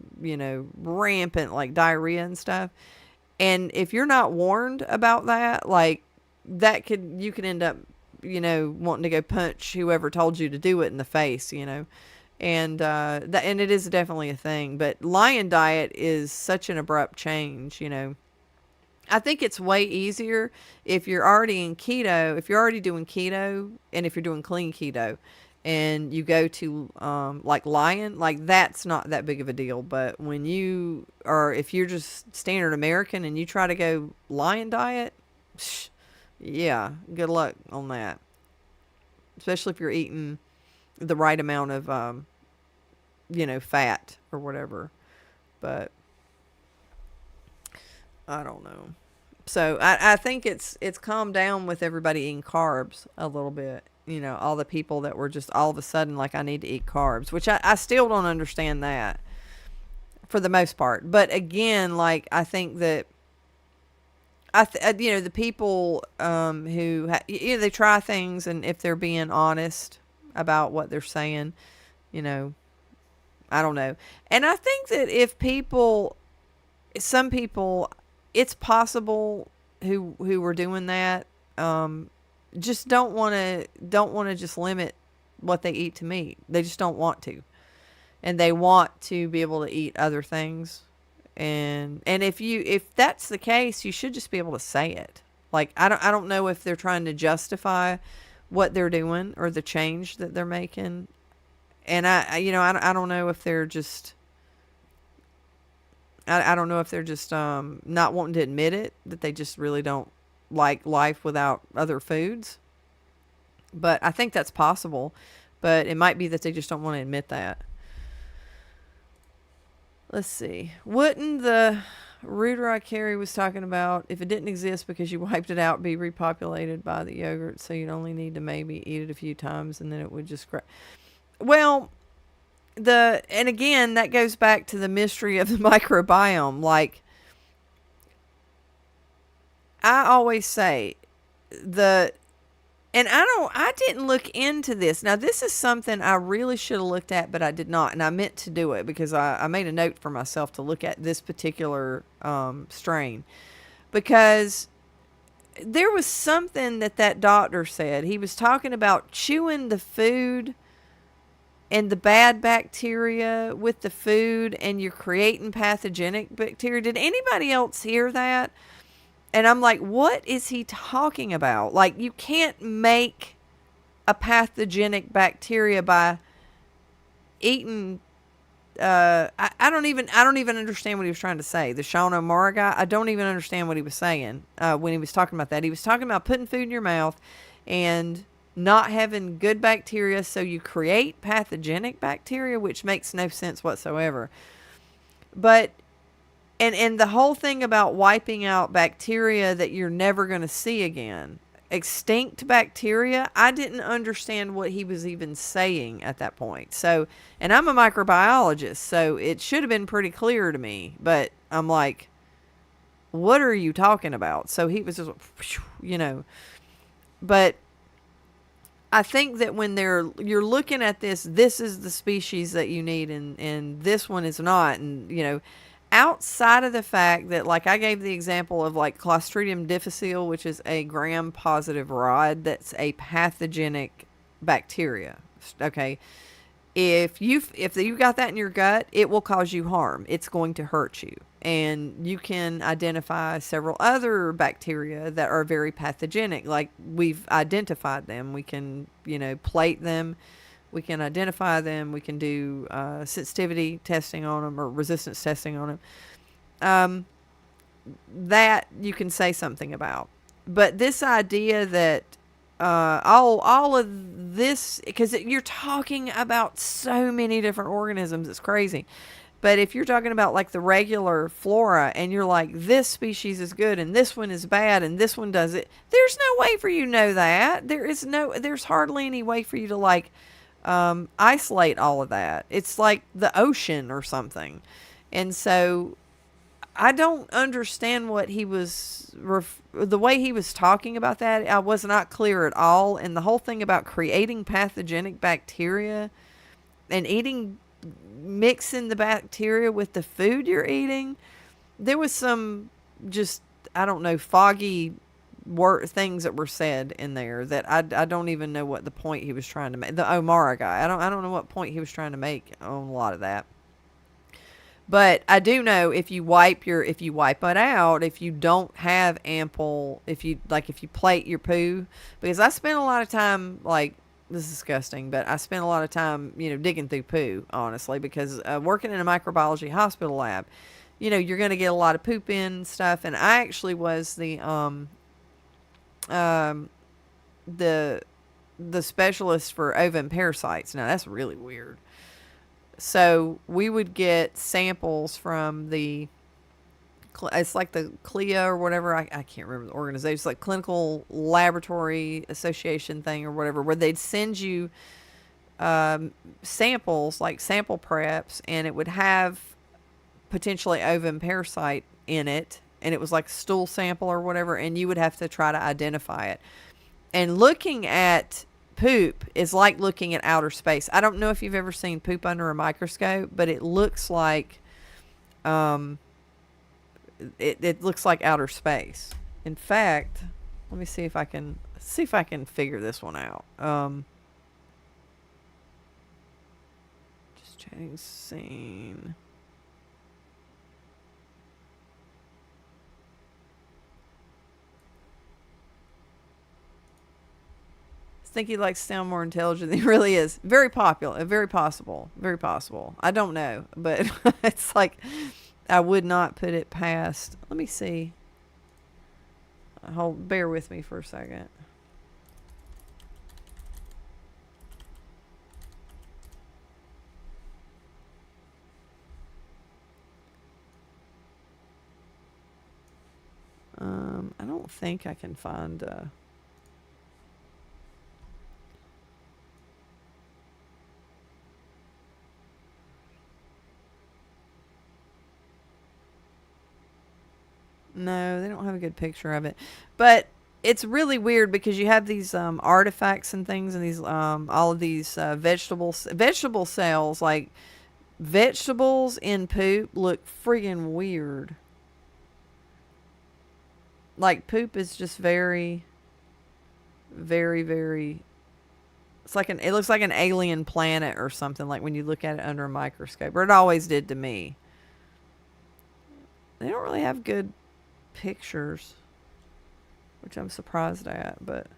rampant like diarrhea and stuff. And if you're not warned about that, like you could end up, wanting to go punch whoever told you to do it in the face, and and it is definitely a thing. But lion diet is such an abrupt change, I think it's way easier if you're already in keto, if you're already doing keto, and if you're doing clean keto, and you go to like lion, like that's not that big of a deal. But if you're just standard American and you try to go lion diet, yeah, good luck on that. Especially if you're eating the right amount of, fat or whatever. But I don't know. So I think it's calmed down with everybody eating carbs a little bit. all the people that were just all of a sudden like, I need to eat carbs, which I still don't understand that for the most part. But again, like, I think that the people who they try things, and if they're being honest about what they're saying, you know, I don't know. And I think that if some people, it's possible who were doing that, just don't want to just limit what they eat to meat. They just don't want to, and they want to be able to eat other things. And if that's the case, you should just be able to say it. Like, I don't know if they're trying to justify what they're doing or the change that they're making. And I don't know if they're just, I don't know if they're just not wanting to admit it, that they just really don't like life without other foods. But I think that's possible. But it might be that they just don't want to admit that. Let's see. Wouldn't the router I carry was talking about, if it didn't exist because you wiped it out, be repopulated by the yogurt, so you'd only need to maybe eat it a few times and then it would just well, and again, that goes back to the mystery of the microbiome. Like, I always say, and I didn't look into this. Now, this is something I really should have looked at, but I did not. And I meant to do it because I made a note for myself to look at this particular strain. Because there was something that doctor said. He was talking about chewing the food and the bad bacteria with the food, and you're creating pathogenic bacteria. Did anybody else hear that? And I'm like, what is he talking about? Like, you can't make a pathogenic bacteria by eating. I don't even understand what he was trying to say. The Sean O'Mara guy, I don't even understand what he was saying when he was talking about that. He was talking about putting food in your mouth and not having good bacteria, so you create pathogenic bacteria, which makes no sense whatsoever. But And the whole thing about wiping out bacteria that you're never going to see again, extinct bacteria, I didn't understand what he was even saying at that point. So, and I'm a microbiologist, so it should have been pretty clear to me. But I'm like, what are you talking about? So he was just, But I think that when you're looking at this is the species that you need, and this one is not, and outside of the fact that, like, I gave the example of like Clostridium difficile, which is a gram-positive rod that's a pathogenic bacteria. Okay, if you got that in your gut, it will cause you harm. It's going to hurt you, and you can identify several other bacteria that are very pathogenic. Like, we've identified them. We can plate them. We can identify them. We can do sensitivity testing on them or resistance testing on them. That you can say something about. But this idea that all of this, because you're talking about so many different organisms, it's crazy. But if you're talking about like the regular flora, and you're like, this species is good and this one is bad and this one does it, there's no way for you to know that. There's hardly any way for you to like isolate all of that. It's like the ocean or something. And so I don't understand what he was, the way he was talking about that. I was not clear at all. And the whole thing about creating pathogenic bacteria and mixing the bacteria with the food you're eating, there was some just, I don't know, foggy things that were said in there that I don't even know what the point he was trying to make. The O'Mara guy, I don't know what point he was trying to make on a lot of that. But I do know if you wipe it out, if you don't have ample, if you plate your poo, because I spent a lot of time, like, this is disgusting, but I spent a lot of time, digging through poo, honestly, because working in a microbiology hospital lab, you're going to get a lot of poop in stuff. And I actually was the specialist for ovum parasites. Now that's really weird. So we would get samples from the it's like the CLIA or whatever. I can't remember the organization. It's like Clinical Laboratory Association thing or whatever, where they'd send you samples, like sample preps, and it would have potentially ovum parasite in it, and it was like a stool sample or whatever, and you would have to try to identify it. And looking at poop is like looking at outer space. I don't know if you've ever seen poop under a microscope, but it looks like it looks like outer space. In fact, let me see if I can figure this one out. Just chatting scene. I think he likes to sound more intelligent than he really is. Very popular. Very possible. Very possible. I don't know, but it's like I would not put it past. Let me see. Bear with me for a second. I don't think I can find. No, they don't have a good picture of it. But it's really weird because you have these artifacts and things, and these all of these vegetable cells, like vegetables in poop look friggin' weird. Like poop is just very, very, very. It looks like an alien planet or something. Like when you look at it under a microscope, or it always did to me. They don't really have good pictures, which I'm surprised at, but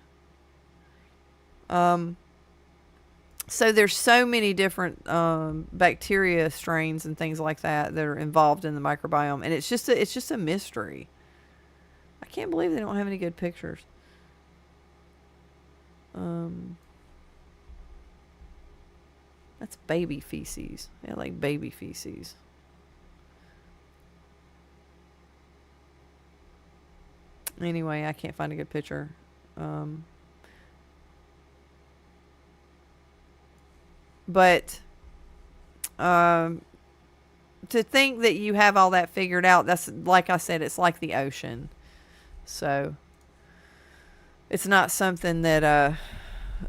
so there's so many different bacteria strains and things like that that are involved in the microbiome, and it's just a mystery. I can't believe they don't have any good pictures. That's baby feces. Yeah, like baby feces. Anyway, I can't find a good picture. But to think that you have all that figured out, that's, like I said, it's like the ocean. So it's not something that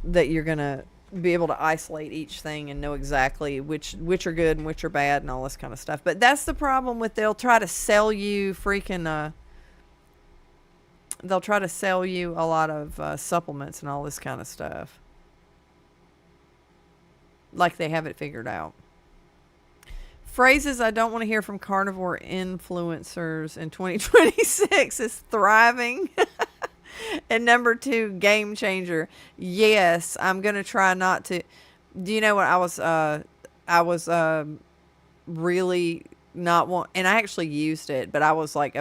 that you're gonna be able to isolate each thing and know exactly which are good and which are bad and all this kind of stuff. But that's the problem with, they'll try to sell you freaking they'll try to sell you a lot of supplements and all this kind of stuff, like they have it figured out. Phrases I don't want to hear from carnivore influencers in 2026 is thriving. And number 2, game changer. Yes, I'm going to try not to. Do you know what I was really not want, and I actually used it, but I was like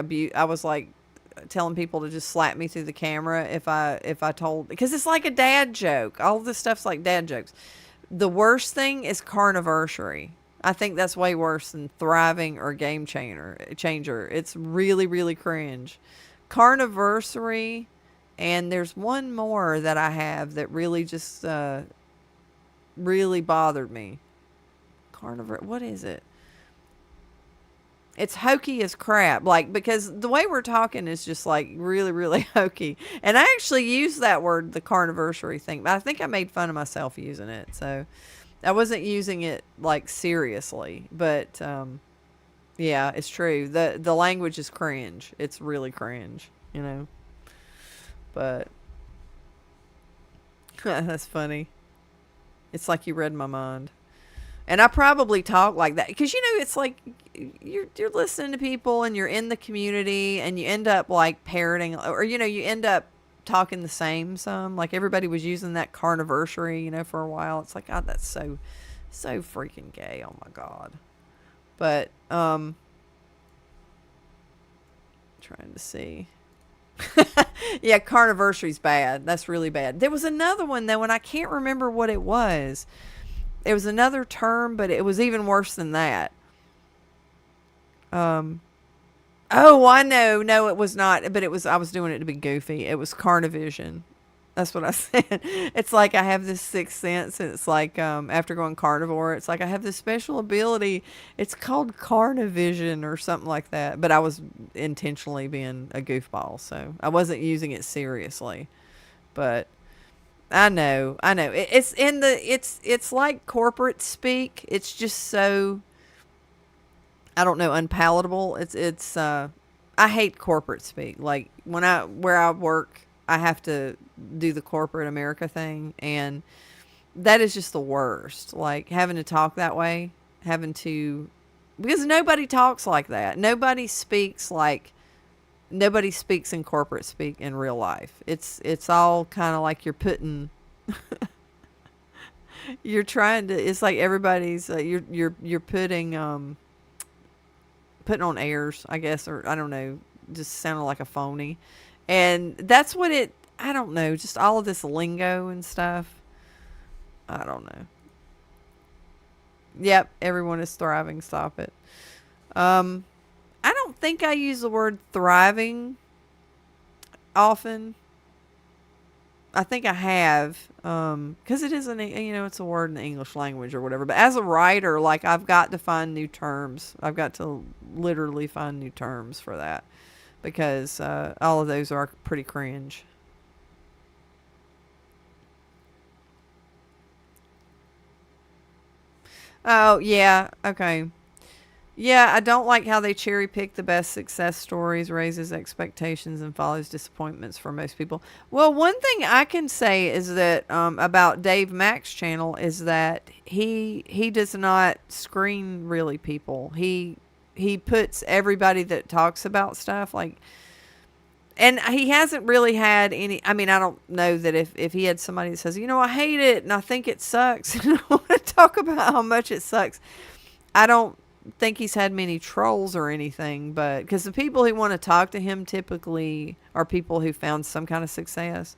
telling people to just slap me through the camera if I told, because it's like a dad joke. All of this stuff's like dad jokes. The worst thing is carniversary. I think that's way worse than thriving or game changer. It's really, really cringe. Carniversary, and there's one more that I have that really just really bothered me. Carnivore, what is it? It's hokey as crap, like, because the way we're talking is just like really, really hokey. And I actually used that word, the carniversary thing, but I think I made fun of myself using it. So I wasn't using it like seriously, but yeah, it's true. The language is cringe. It's really cringe, you know. But that's funny. It's like you read my mind. And I probably talk like that because, you know, it's like you're listening to people and you're in the community and you end up like parroting, or, you know, you end up talking the same some. Like everybody was using that carniversary, you know, for a while. It's like, God, that's so freaking gay. Oh my God. But trying to see. Yeah, carniversary's bad. That's really bad. There was another one though, and I can't remember what it was. It was another term, but it was even worse than that. I Oh, I know. No, it was not. But it was. I was doing it to be goofy. It was Carnivision. That's what I said. It's like I have this sixth sense. And it's like after going carnivore, it's like I have this special ability. It's called Carnivision or something like that. But I was intentionally being a goofball, so I wasn't using it seriously. But I know. It's in the. It's like corporate speak. It's just so, I don't know, unpalatable. I hate corporate speak. Like when I where I work, I have to do the corporate America thing, and that is just the worst. Like having to talk that way, having to, because nobody talks like that. Nobody speaks in corporate speak in real life. It's all kind of like you're putting, you're trying to, it's like everybody's you're putting on airs, I guess, or I don't know, just sounded like a phony. And that's what it, I don't know, just all of this lingo and stuff. I don't know. Yep, everyone is thriving. Stop it. Um, I don't think I use the word thriving often. I think I have, because it is it's a word in the English language or whatever. But as a writer, like I've got to find new terms. I've got to literally find new terms for that because all of those are pretty cringe. Oh yeah, okay. Yeah, I don't like how they cherry pick the best success stories, raises expectations, and follows disappointments for most people. Well, one thing I can say is that about Dave Mack's channel is that he does not screen really people. He puts everybody that talks about stuff like, and he hasn't really had any. I mean, I don't know that if he had somebody that says, I hate it and I think it sucks, and I want to talk about how much it sucks. I don't think he's had many trolls or anything, but because the people who want to talk to him typically are people who found some kind of success.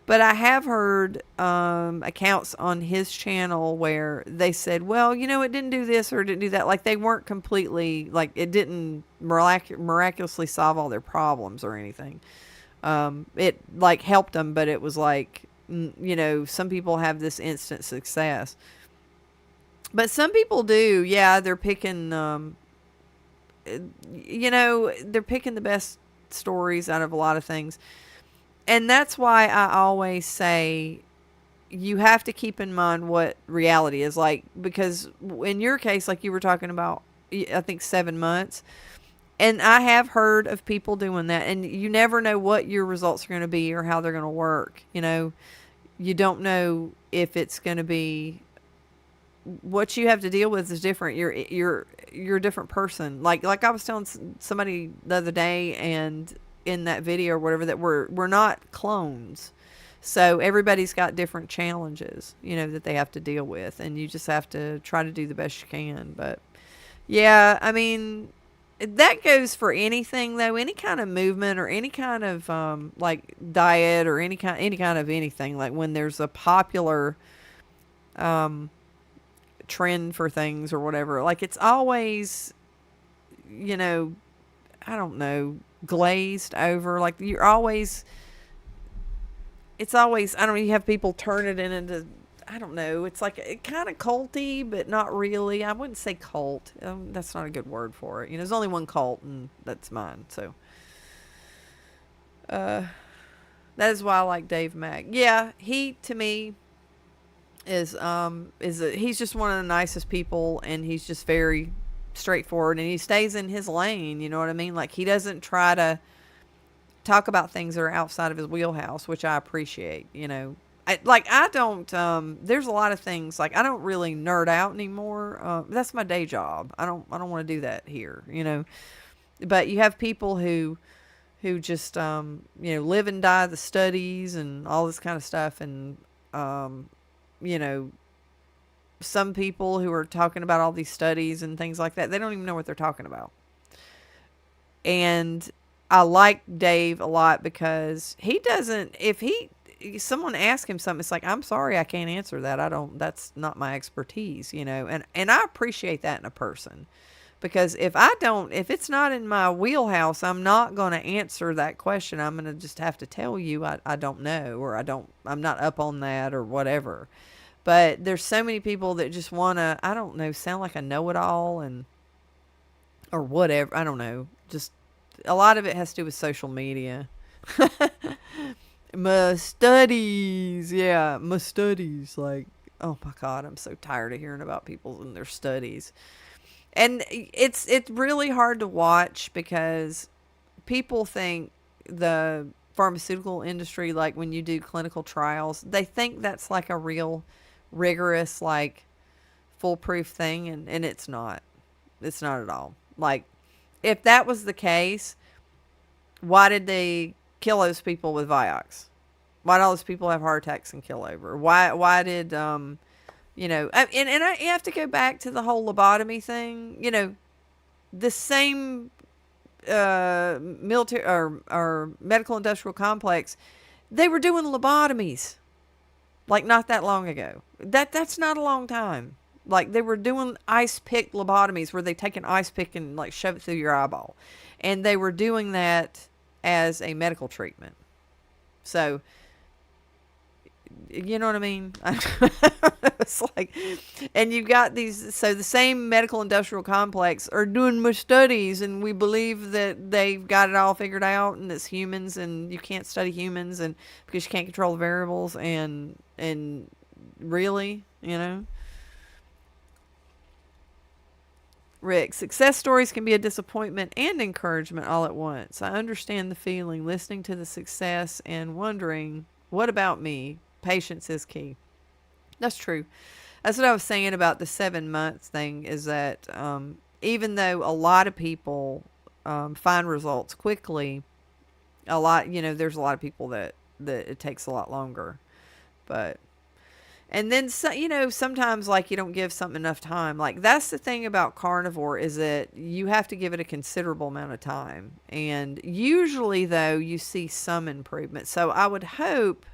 But I have heard accounts on his channel where they said, well, it didn't do this or it didn't do that. Like they weren't completely, like it didn't miraculously solve all their problems or anything. It like helped them, but it was like, some people have this instant success. But some people do, yeah. They're picking, they're picking the best stories out of a lot of things, and that's why I always say you have to keep in mind what reality is like. Because in your case, like you were talking about, I think 7 months, and I have heard of people doing that, and you never know what your results are going to be or how they're going to work. You don't know if it's going to be, what you have to deal with is different. You're a different person. Like I was telling somebody the other day, and in that video or whatever, that we're not clones. So everybody's got different challenges, that they have to deal with, and you just have to try to do the best you can. But yeah, I mean, that goes for anything though, any kind of movement or any kind of like diet or any kind of anything. Like when there's a popular um trend for things or whatever, like it's always, you know I don't know, glazed over. Like you're always, it's always, I don't know, you have people turn it into, I don't know, it's like it kind of culty but not really. I wouldn't say cult, that's not a good word for it. There's only one cult, and that's mine. So uh that is why I like Dave Mack. Yeah, he to me he's just one of the nicest people, and he's just very straightforward, and he stays in his lane. You know what I mean? Like he doesn't try to talk about things that are outside of his wheelhouse, which I appreciate. I don't. There's a lot of things like I don't really nerd out anymore. That's my day job. I don't want to do that here. But you have people who just live and die the studies and all this kind of stuff, and you know some people who are talking about all these studies and things like that, they don't even know what they're talking about. And I like Dave a lot because he doesn't, if someone asks him something, it's like, I'm sorry, I can't answer that. That's not my expertise, and I appreciate that in a person, Because if it's not in my wheelhouse, I'm not going to answer that question. I'm going to just have to tell you I don't know, or I'm not up on that, or whatever. But there's so many people that just want to, I don't know, sound like a know-it-all, or whatever. I don't know. Just a lot of it has to do with social media. My studies. Yeah, my studies. Like, oh my God, I'm so tired of hearing about people and their studies. And it's really hard to watch because people think the pharmaceutical industry, like when you do clinical trials, they think that's like a real rigorous, like foolproof thing, and it's not. It's not at all. Like, if that was the case, why did they kill those people with Vioxx? Why did all those people have heart attacks and kill over? Why did and I you have to go back to the whole lobotomy thing. The same military or medical industrial complex, they were doing lobotomies like not that long ago. That's not a long time. Like, they were doing ice pick lobotomies where they take an ice pick and like shove it through your eyeball, and they were doing that as a medical treatment. So, you know what I mean? It's like, and you've got these, so the same medical industrial complex are doing more studies, and we believe that they've got it all figured out, and it's humans, and you can't study humans, and because you can't control the variables, and really, Rick, success stories can be a disappointment and encouragement all at once. I understand the feeling, listening to the success and wondering, what about me? Patience is key. That's true. That's what I was saying about the 7 months thing, is that even though a lot of people find results quickly, there's a lot of people that it takes a lot longer. But and then, sometimes, like, you don't give something enough time. Like, that's the thing about carnivore, is that you have to give it a considerable amount of time. And usually, though, you see some improvement. So I would hope,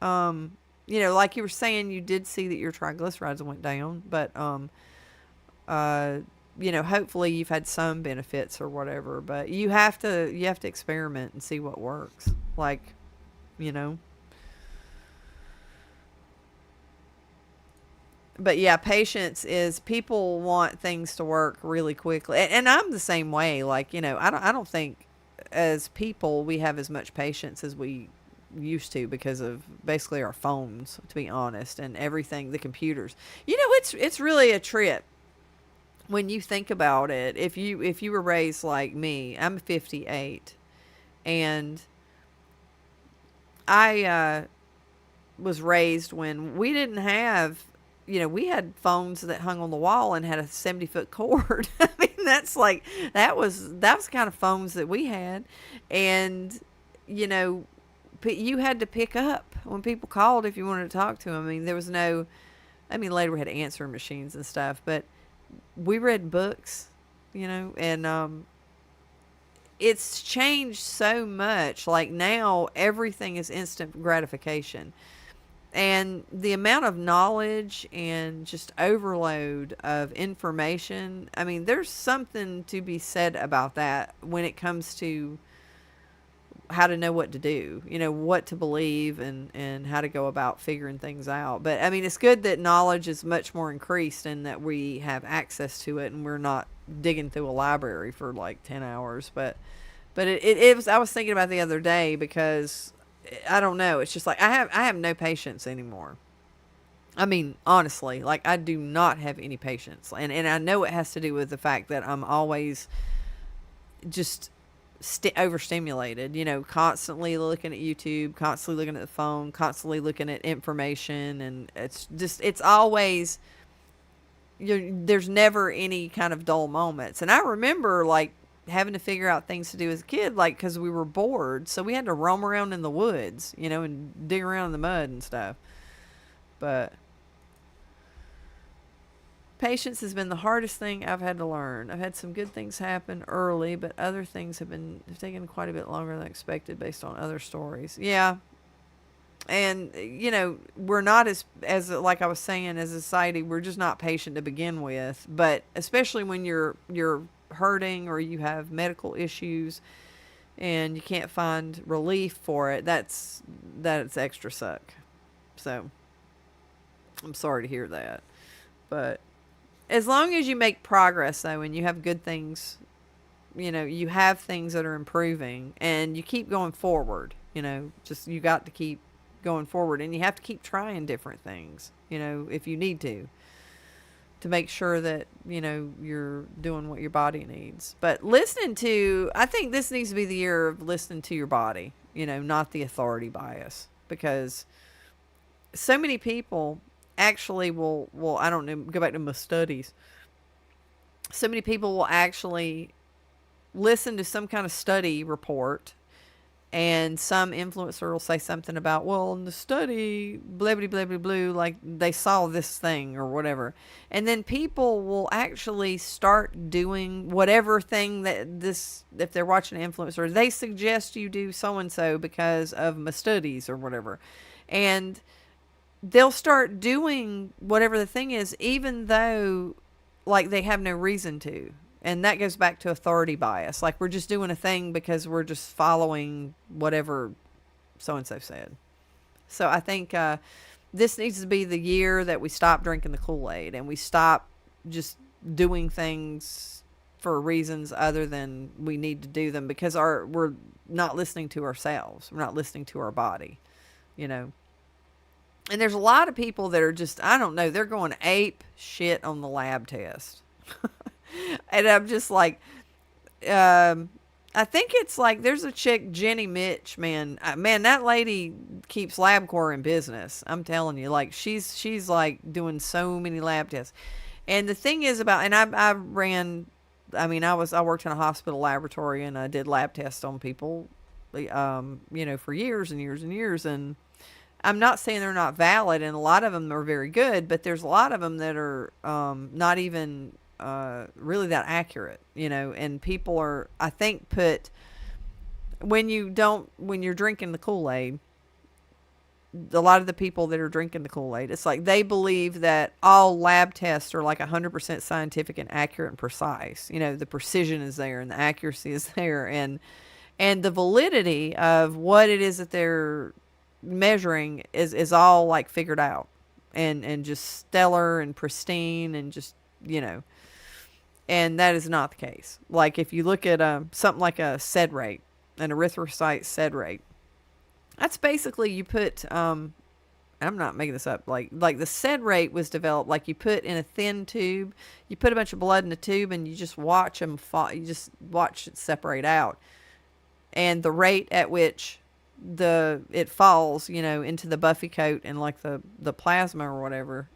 like you were saying, you did see that your triglycerides went down. But, hopefully you've had some benefits or whatever. But you have to experiment and see what works. Like, you know. But yeah, patience is, people want things to work really quickly, and I'm the same way. Like, I don't think as people we have as much patience as we used to, because of basically our phones, to be honest, and everything, the computers. It's really a trip when you think about it. If you were raised like me, I'm 58, and I was raised when we didn't have, we had phones that hung on the wall and had a 70-foot cord. I mean, that was the kind of phones that we had. And, you had to pick up when people called if you wanted to talk to them. I mean, there was no, later we had answering machines and stuff, but we read books, and, it's changed so much. Like, now everything is instant gratification. And the amount of knowledge and just overload of information, there's something to be said about that when it comes to how to know what to do, what to believe, and how to go about figuring things out. But, it's good that knowledge is much more increased and that we have access to it, and we're not digging through a library for like 10 hours. But it was, I was thinking about the other day, because I don't know. It's just like I have no patience anymore. Honestly, like, I do not have any patience, and I know it has to do with the fact that I'm always just overstimulated. Constantly looking at YouTube, constantly looking at the phone, constantly looking at information, and it's always, there's never any kind of dull moments. And I remember, like, having to figure out things to do as a kid, like, because we were bored, so we had to roam around in the woods, and dig around in the mud and stuff. But patience has been the hardest thing I've had to learn. I've had some good things happen early, but other things have taken quite a bit longer than expected based on other stories. Yeah, And we're not as like I was saying, as a society, we're just not patient to begin with. But especially when you're hurting or you have medical issues and you can't find relief for it, that's extra suck. So I'm sorry to hear that. But as long as you make progress though, and you have good things, you have things that are improving and you keep going forward, just you got to keep going forward, and you have to keep trying different things, if you need to make sure that, you're doing what your body needs. But I think this needs to be the year of listening to your body, not the authority bias, because so many people actually will, I don't know, go back to my studies. So many people will actually listen to some kind of study report, and some influencer will say something about, well, in the study, blah, blah, blah, blah, blah, like they saw this thing or whatever. And then people will actually start doing whatever thing if they're watching an influencer, they suggest you do so-and-so because of my studies or whatever. And they'll start doing whatever the thing is, even though like they have no reason to. And that goes back to authority bias. Like we're just doing a thing because we're just following whatever so-and-so said. So I think this needs to be the year that we stop drinking the Kool-Aid and we stop just doing things for reasons other than we need to do them, because we're not listening to ourselves. We're not listening to our body, And there's a lot of people that are just, I don't know, they're going ape shit on the lab test. And I'm just like, I think it's like, there's a chick, Jenny Mitch, man, that lady keeps LabCorp in business. I'm telling you, like she's like doing so many lab tests. And the thing is and I worked in a hospital laboratory and I did lab tests on people, for years and years and years. And I'm not saying they're not valid, and a lot of them are very good, but there's a lot of them that are not even really that accurate, and people are, I think, when you're drinking the Kool-Aid, a lot of the people that are drinking the Kool-Aid, it's like they believe that all lab tests are like 100% scientific and accurate and precise. The precision is there and the accuracy is there, and the validity of what it is that they're measuring is all like figured out and just stellar and pristine and just, and that is not the case. Like if you look at something like a sed rate, an erythrocyte sed rate, that's basically you put, I'm not making this up, like the sed rate was developed, like you put in a thin tube, you put a bunch of blood in a tube and you just watch them fall, you just watch it separate out. And the rate at which it falls, into the buffy coat and like the plasma or whatever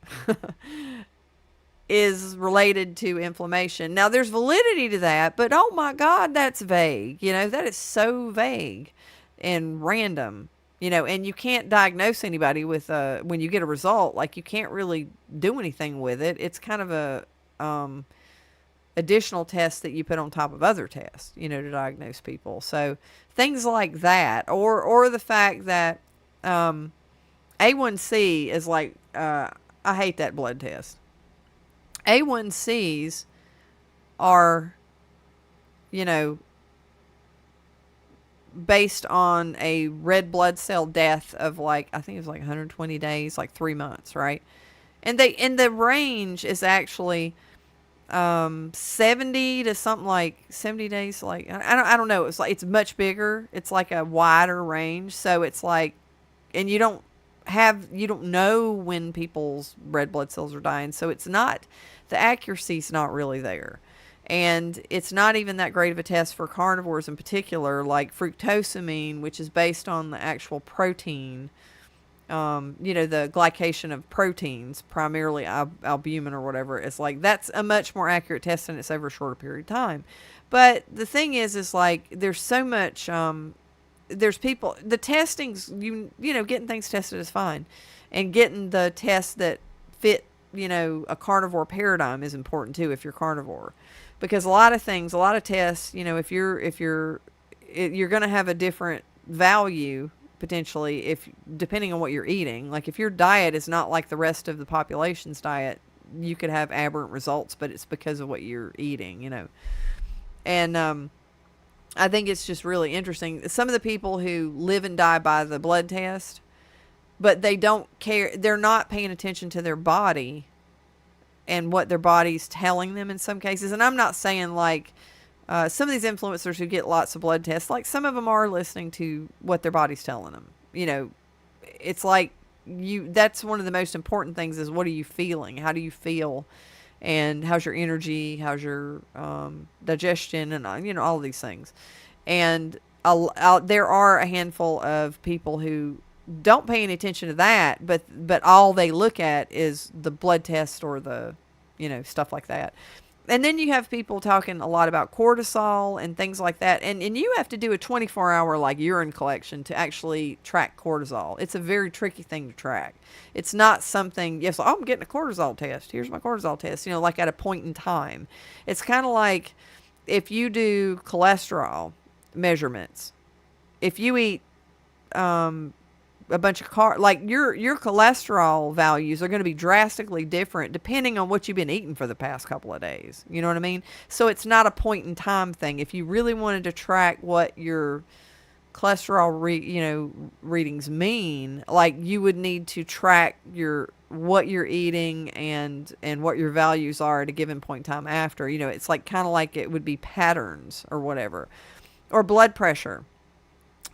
is related to inflammation. Now there's validity to that, but oh my God, that's vague. That is so vague and random, and you can't diagnose anybody with when you get a result, like you can't really do anything with it. It's kind of a additional test that you put on top of other tests, to diagnose people. So things like that, or the fact that A1C is like, I hate that blood test. A1Cs are, based on a red blood cell death of like, I think it was like 120 days, like 3 months, right? And the range is actually 70 to something like 70 days. Like, I don't know. It's much bigger. It's like a wider range. So it's like, and you don't know when people's red blood cells are dying. So it's not, the accuracy's not really there. And it's not even that great of a test for carnivores in particular, like fructosamine, which is based on the actual protein, the glycation of proteins, primarily albumin or whatever. It's like, that's a much more accurate test and it's over a shorter period of time. But the thing is like, there's so much, there's people, the testings, getting things tested is fine. And getting the tests that fit, a carnivore paradigm is important too, if you're carnivore. Because a lot of tests, if you're going to have a different value potentially, if depending on what you're eating. Like if your diet is not like the rest of the population's diet, you could have aberrant results, but it's because of what you're eating, you know. And I think it's just really interesting. Some of the people who live and die by the blood test, but they don't care, they're not paying attention to their body and what their body's telling them in some cases. And I'm not saying like some of these influencers who get lots of blood tests, like some of them are listening to what their body's telling them. You know, it's like that's one of the most important things is what are you feeling? How do you feel? And how's your energy? How's your digestion? And, you know, all of these things. And there are a handful of people who don't pay any attention to that, but all they look at is the blood test or the, you know, stuff like that. And then you have people talking a lot about cortisol and things like that. And you have to do a 24-hour like urine collection to actually track cortisol. It's a very tricky thing to track. It's not something, yes, oh, I'm getting a cortisol test. Here's my cortisol test, you know, like at a point in time. It's kind of like if you do cholesterol measurements, if you eat a bunch of like your cholesterol values are going to be drastically different depending on what you've been eating for the past couple of days. You know what I mean? So it's not a point in time thing. If you really wanted to track what your cholesterol readings mean, like you would need to track what you're eating and what your values are at a given point in time after. You know, it's like kind of like it would be patterns or whatever. Or blood pressure.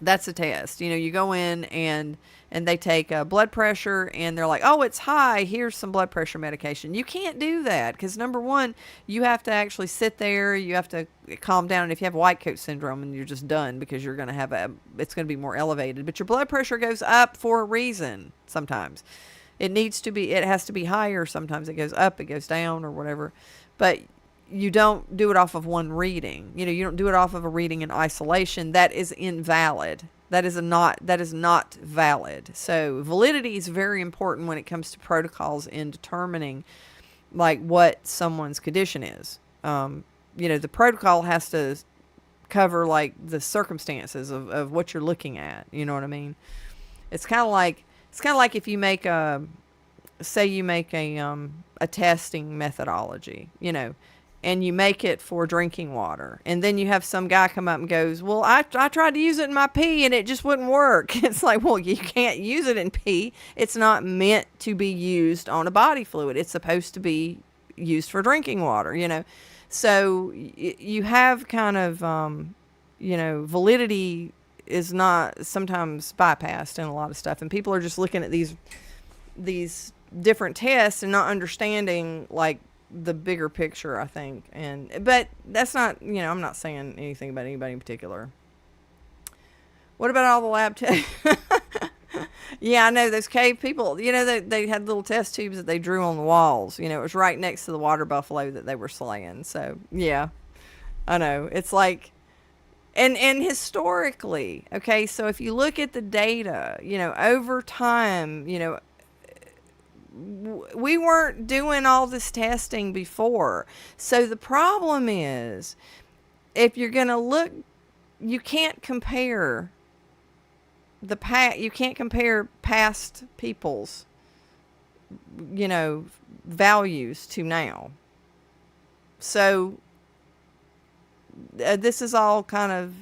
That's a test. You know, you go in and they take a blood pressure and they're like, oh, it's high. Here's some blood pressure medication. You can't do that because number one, you have to actually sit there. You have to calm down. And if you have white coat syndrome, and you're just done because you're going to have it's going to be more elevated. But your blood pressure goes up for a reason. Sometimes it has to be higher. Sometimes it goes up, it goes down or whatever. But you don't do it off of one reading. You know, you don't do it off of a reading in isolation. That is invalid. That is not valid. So validity is very important when it comes to protocols in determining like what someone's condition is. You know, the protocol has to cover like the circumstances of what you're looking at. You know what I mean? It's kind of like if you make a testing methodology, you know, and you make it for drinking water. And then you have some guy come up and goes, well, I tried to use it in my pee and it just wouldn't work. It's like, well, you can't use it in pee. It's not meant to be used on a body fluid. It's supposed to be used for drinking water, you know. So you have kind of, you know, validity is not sometimes bypassed in a lot of stuff. And people are just looking at these different tests and not understanding, like, the bigger picture, I think. But that's not, you know, I'm not saying anything about anybody in particular. What about all the lab tests? Yeah, I know those cave people, you know, they had little test tubes that they drew on the walls. You know, it was right next to the water buffalo that they were slaying. So, yeah, I know. It's like, and historically, okay, so if you look at the data, you know, over time, you know, we weren't doing all this testing before. So the problem is, if you're going to look, you can't compare you can't compare past people's, you know, values to now. So this is all kind of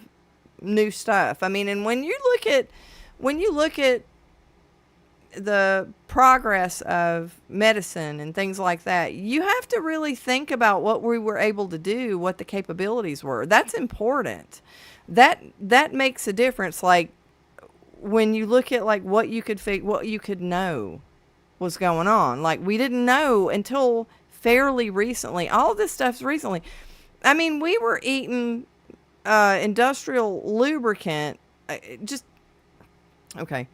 new stuff. I mean, and when you look at the progress of medicine and things like that, you have to really think about what we were able to do, what the capabilities were. That's important. That makes a difference. Like when you look at like what you could know was going on. Like we didn't know until fairly recently. All this stuff's recently. I mean, we were eating industrial lubricant just okay.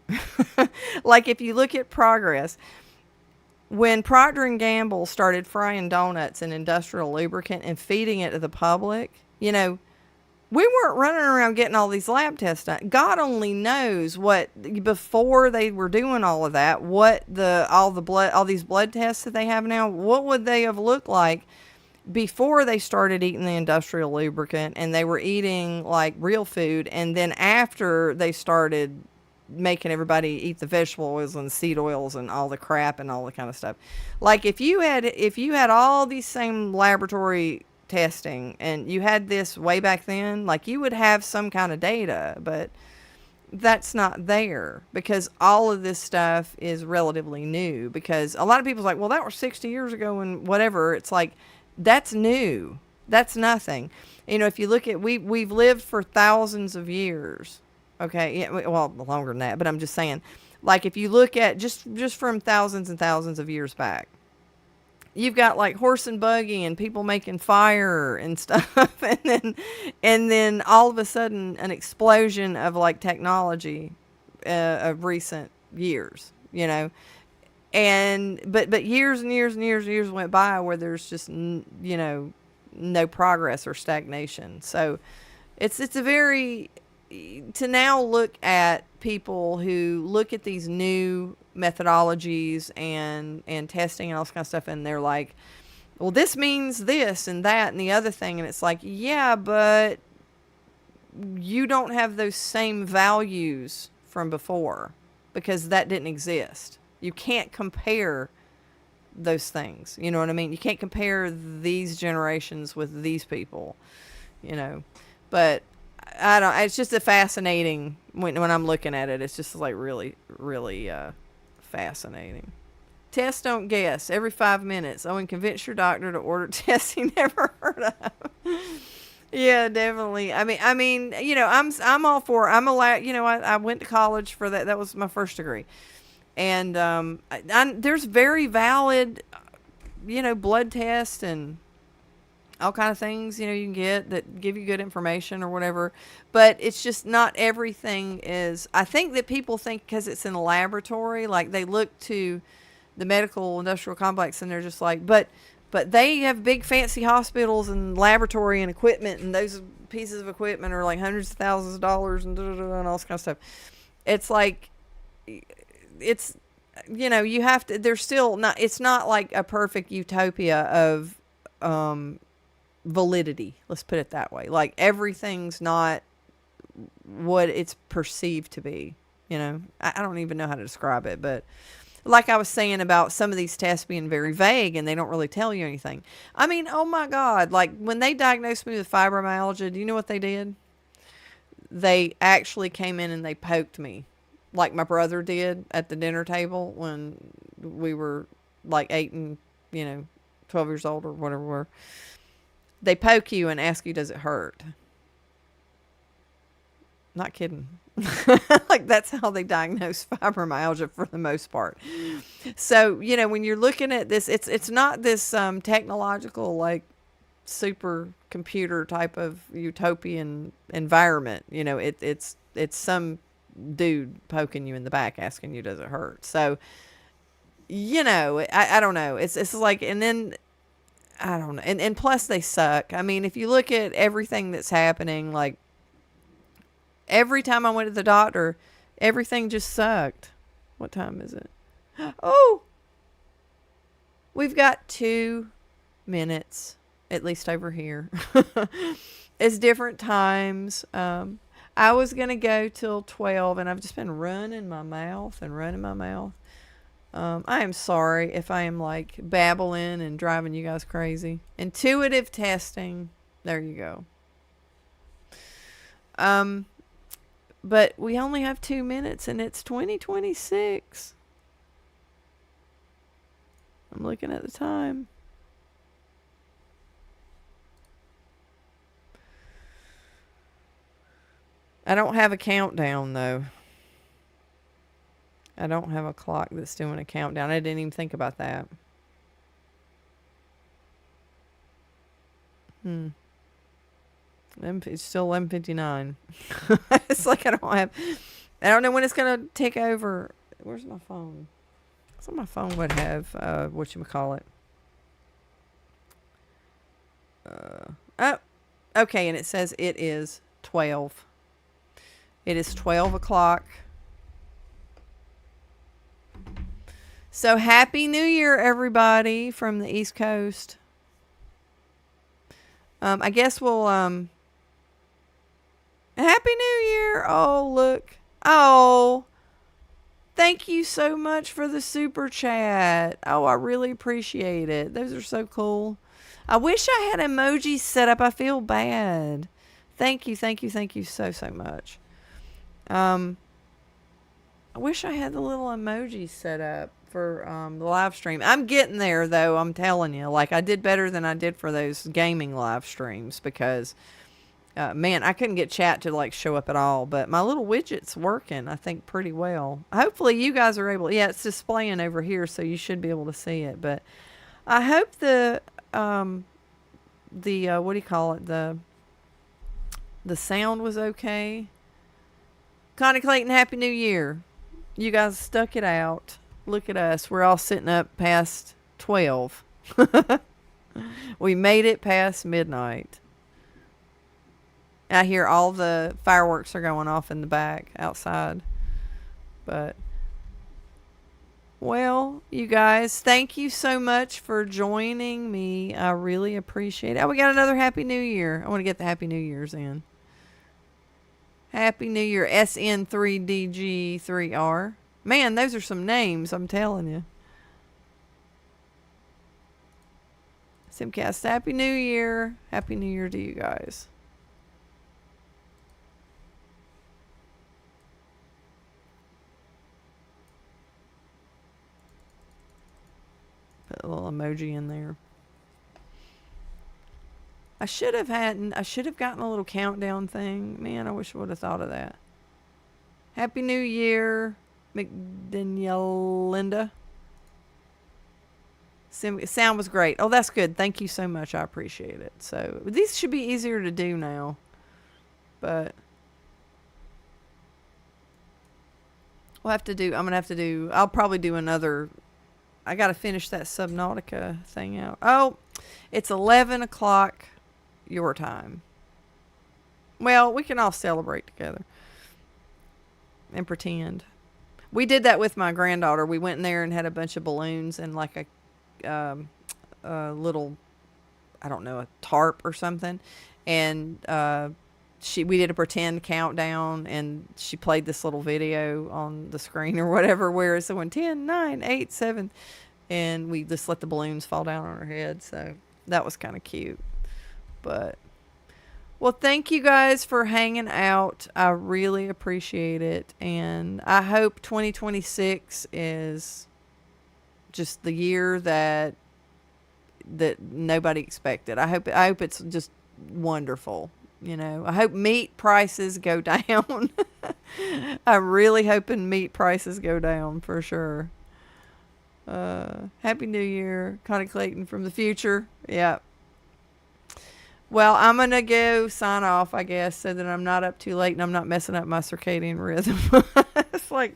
Like if you look at progress, when Procter and Gamble started frying donuts in industrial lubricant and feeding it to the public, you know, we weren't running around getting all these lab tests done. God only knows what, before they were doing all of that, what all these blood tests that they have now, what would they have looked like before they started eating the industrial lubricant and they were eating like real food, and then after they started making everybody eat the vegetable oils and seed oils and all the crap and all the kind of stuff. Like if you had all these same laboratory testing and you had this way back then, like you would have some kind of data, but that's not there because all of this stuff is relatively new. Because a lot of people's like, well, that was 60 years ago and whatever. It's like, that's new. That's nothing. You know, if you look at, we've lived for thousands of years. Okay. Yeah, well, longer than that, but I'm just saying, like, if you look at just from thousands and thousands of years back, you've got like horse and buggy and people making fire and stuff. And then all of a sudden an explosion of like technology, of recent years, you know, but years and years and years and years went by where there's just, you know, no progress or stagnation. So it's a very, to now look at people who look at these new methodologies and testing and all this kind of stuff, and they're like, well, this means this and that and the other thing. And it's like, yeah, but you don't have those same values from before because that didn't exist. You can't compare those things. You know what I mean? You can't compare these generations with these people, you know, but I don't, it's just a fascinating when I'm looking at it, it's just like really, really, fascinating. Test, don't guess. Every 5 minutes. Oh, and convince your doctor to order tests he never heard of. Yeah, definitely. I mean, you know, I'm all for. You know, I went to college for that. That was my first degree, and there's very valid, you know, blood tests and all kind of things, you know, you can get that give you good information or whatever. But it's just not everything is. I think that people think because it's in a laboratory, like they look to the medical industrial complex and they're just like, but they have big fancy hospitals and laboratory and equipment, and those pieces of equipment are like hundreds of thousands of dollars and and all this kind of stuff. It's like, it's, you know, you have to, there's still not, it's not like a perfect utopia of, validity. Let's put it that way. Like everything's not what it's perceived to be, you know. I don't even know how to describe it, but like I was saying about some of these tests being very vague and they don't really tell you anything. I mean, oh my God, like when they diagnosed me with fibromyalgia, do you know what they did? They actually came in and they poked me like my brother did at the dinner table when we were like 8 and, you know, 12 years old or whatever we were. They poke you and ask you, does it hurt? Not kidding. Like that's how they diagnose fibromyalgia for the most part. So, you know, when you're looking at this, it's not this technological, like super computer type of utopian environment. You know, it's some dude poking you in the back asking you, does it hurt? So, you know, I don't know. It's like, and then I don't know. And plus they suck. I mean, if you look at everything that's happening, like every time I went to the doctor, everything just sucked. What time is it? Oh, we've got 2 minutes, at least over here. It's different times. I was going to go till 12 and I've just been running my mouth and running my mouth. I am sorry if I am like babbling and driving you guys crazy. Intuitive testing. There you go. But we only have 2 minutes and it's 2026. I'm looking at the time. I don't have a countdown though. I don't have a clock that's doing a countdown. I didn't even think about that. It's still 11:59. It's like I don't know when it's going to take over. Where's my phone? So my phone would have, whatchamacallit. Oh, okay. And it says it is 12. It is 12 o'clock. So happy New Year, everybody from the East Coast. I guess we'll, Happy New Year. Oh, look. Oh, Thank you so much for the super chat. Oh, I really appreciate it. Those are so cool. I wish I had emojis set up. I feel bad. Thank you, thank you, thank you so, so much. I wish I had the little emojis set up for the live stream. I'm getting there, though, I'm telling you. Like, I did better than I did for those gaming live streams because, man, I couldn't get chat to, like, show up at all. But my little widget's working, I think, pretty well. Hopefully you guys are able... Yeah, it's displaying over here, so you should be able to see it. But I hope the what do you call it? The sound was okay. Connie Clayton, Happy New Year. You guys stuck it out. Look at us. We're all sitting up past 12. We made it past midnight. I hear all the fireworks are going off in the back outside. But, well, you guys, thank you so much for joining me. I really appreciate it. Oh, we got another Happy New Year. I want to get the Happy New Year's in. Happy New Year, SN3DG3R. Man, those are some names, I'm telling you. Simcast, Happy New Year. Happy New Year to you guys. Put a little emoji in there. I should have gotten a little countdown thing. Man, I wish I would have thought of that. Happy New Year, McDaniel-Linda. Sound was great. Oh, that's good. Thank you so much. I appreciate it. So these should be easier to do now. But I'm going to have to do, I'll probably do another. I got to finish that Subnautica thing out. Oh, it's 11 o'clock your time. Well, we can all celebrate together and pretend. We did that with my granddaughter. We went in there and had a bunch of balloons and like a little, I don't know, a tarp or something. And we did a pretend countdown, and she played this little video on the screen or whatever where it's going 10, 9, 8, 7, and we just let the balloons fall down on her head. So that was kind of cute. But, well, thank you guys for hanging out. I really appreciate it. And I hope 2026 is just the year that nobody expected. I hope it's just wonderful. You know, I hope meat prices go down. I'm really hoping meat prices go down for sure. Happy New Year, Connie Clayton from the future. Yeah. Well, I'm going to go sign off, I guess, so that I'm not up too late and I'm not messing up my circadian rhythm. It's like,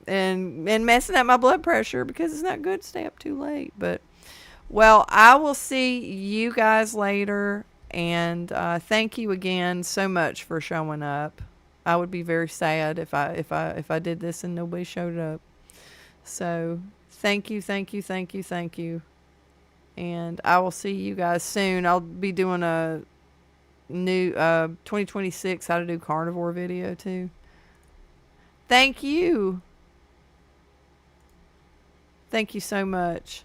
and messing up my blood pressure because it's not good to stay up too late. But, well, I will see you guys later. And thank you again so much for showing up. I would be very sad if I did this and nobody showed up. So thank you. And I will see you guys soon. I'll be doing a new 2026 how to do carnivore video too. Thank you. Thank you so much.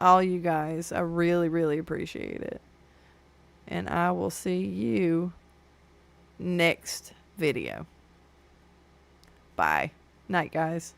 All you guys. I really, really appreciate it. And I will see you next video. Bye. Night, guys.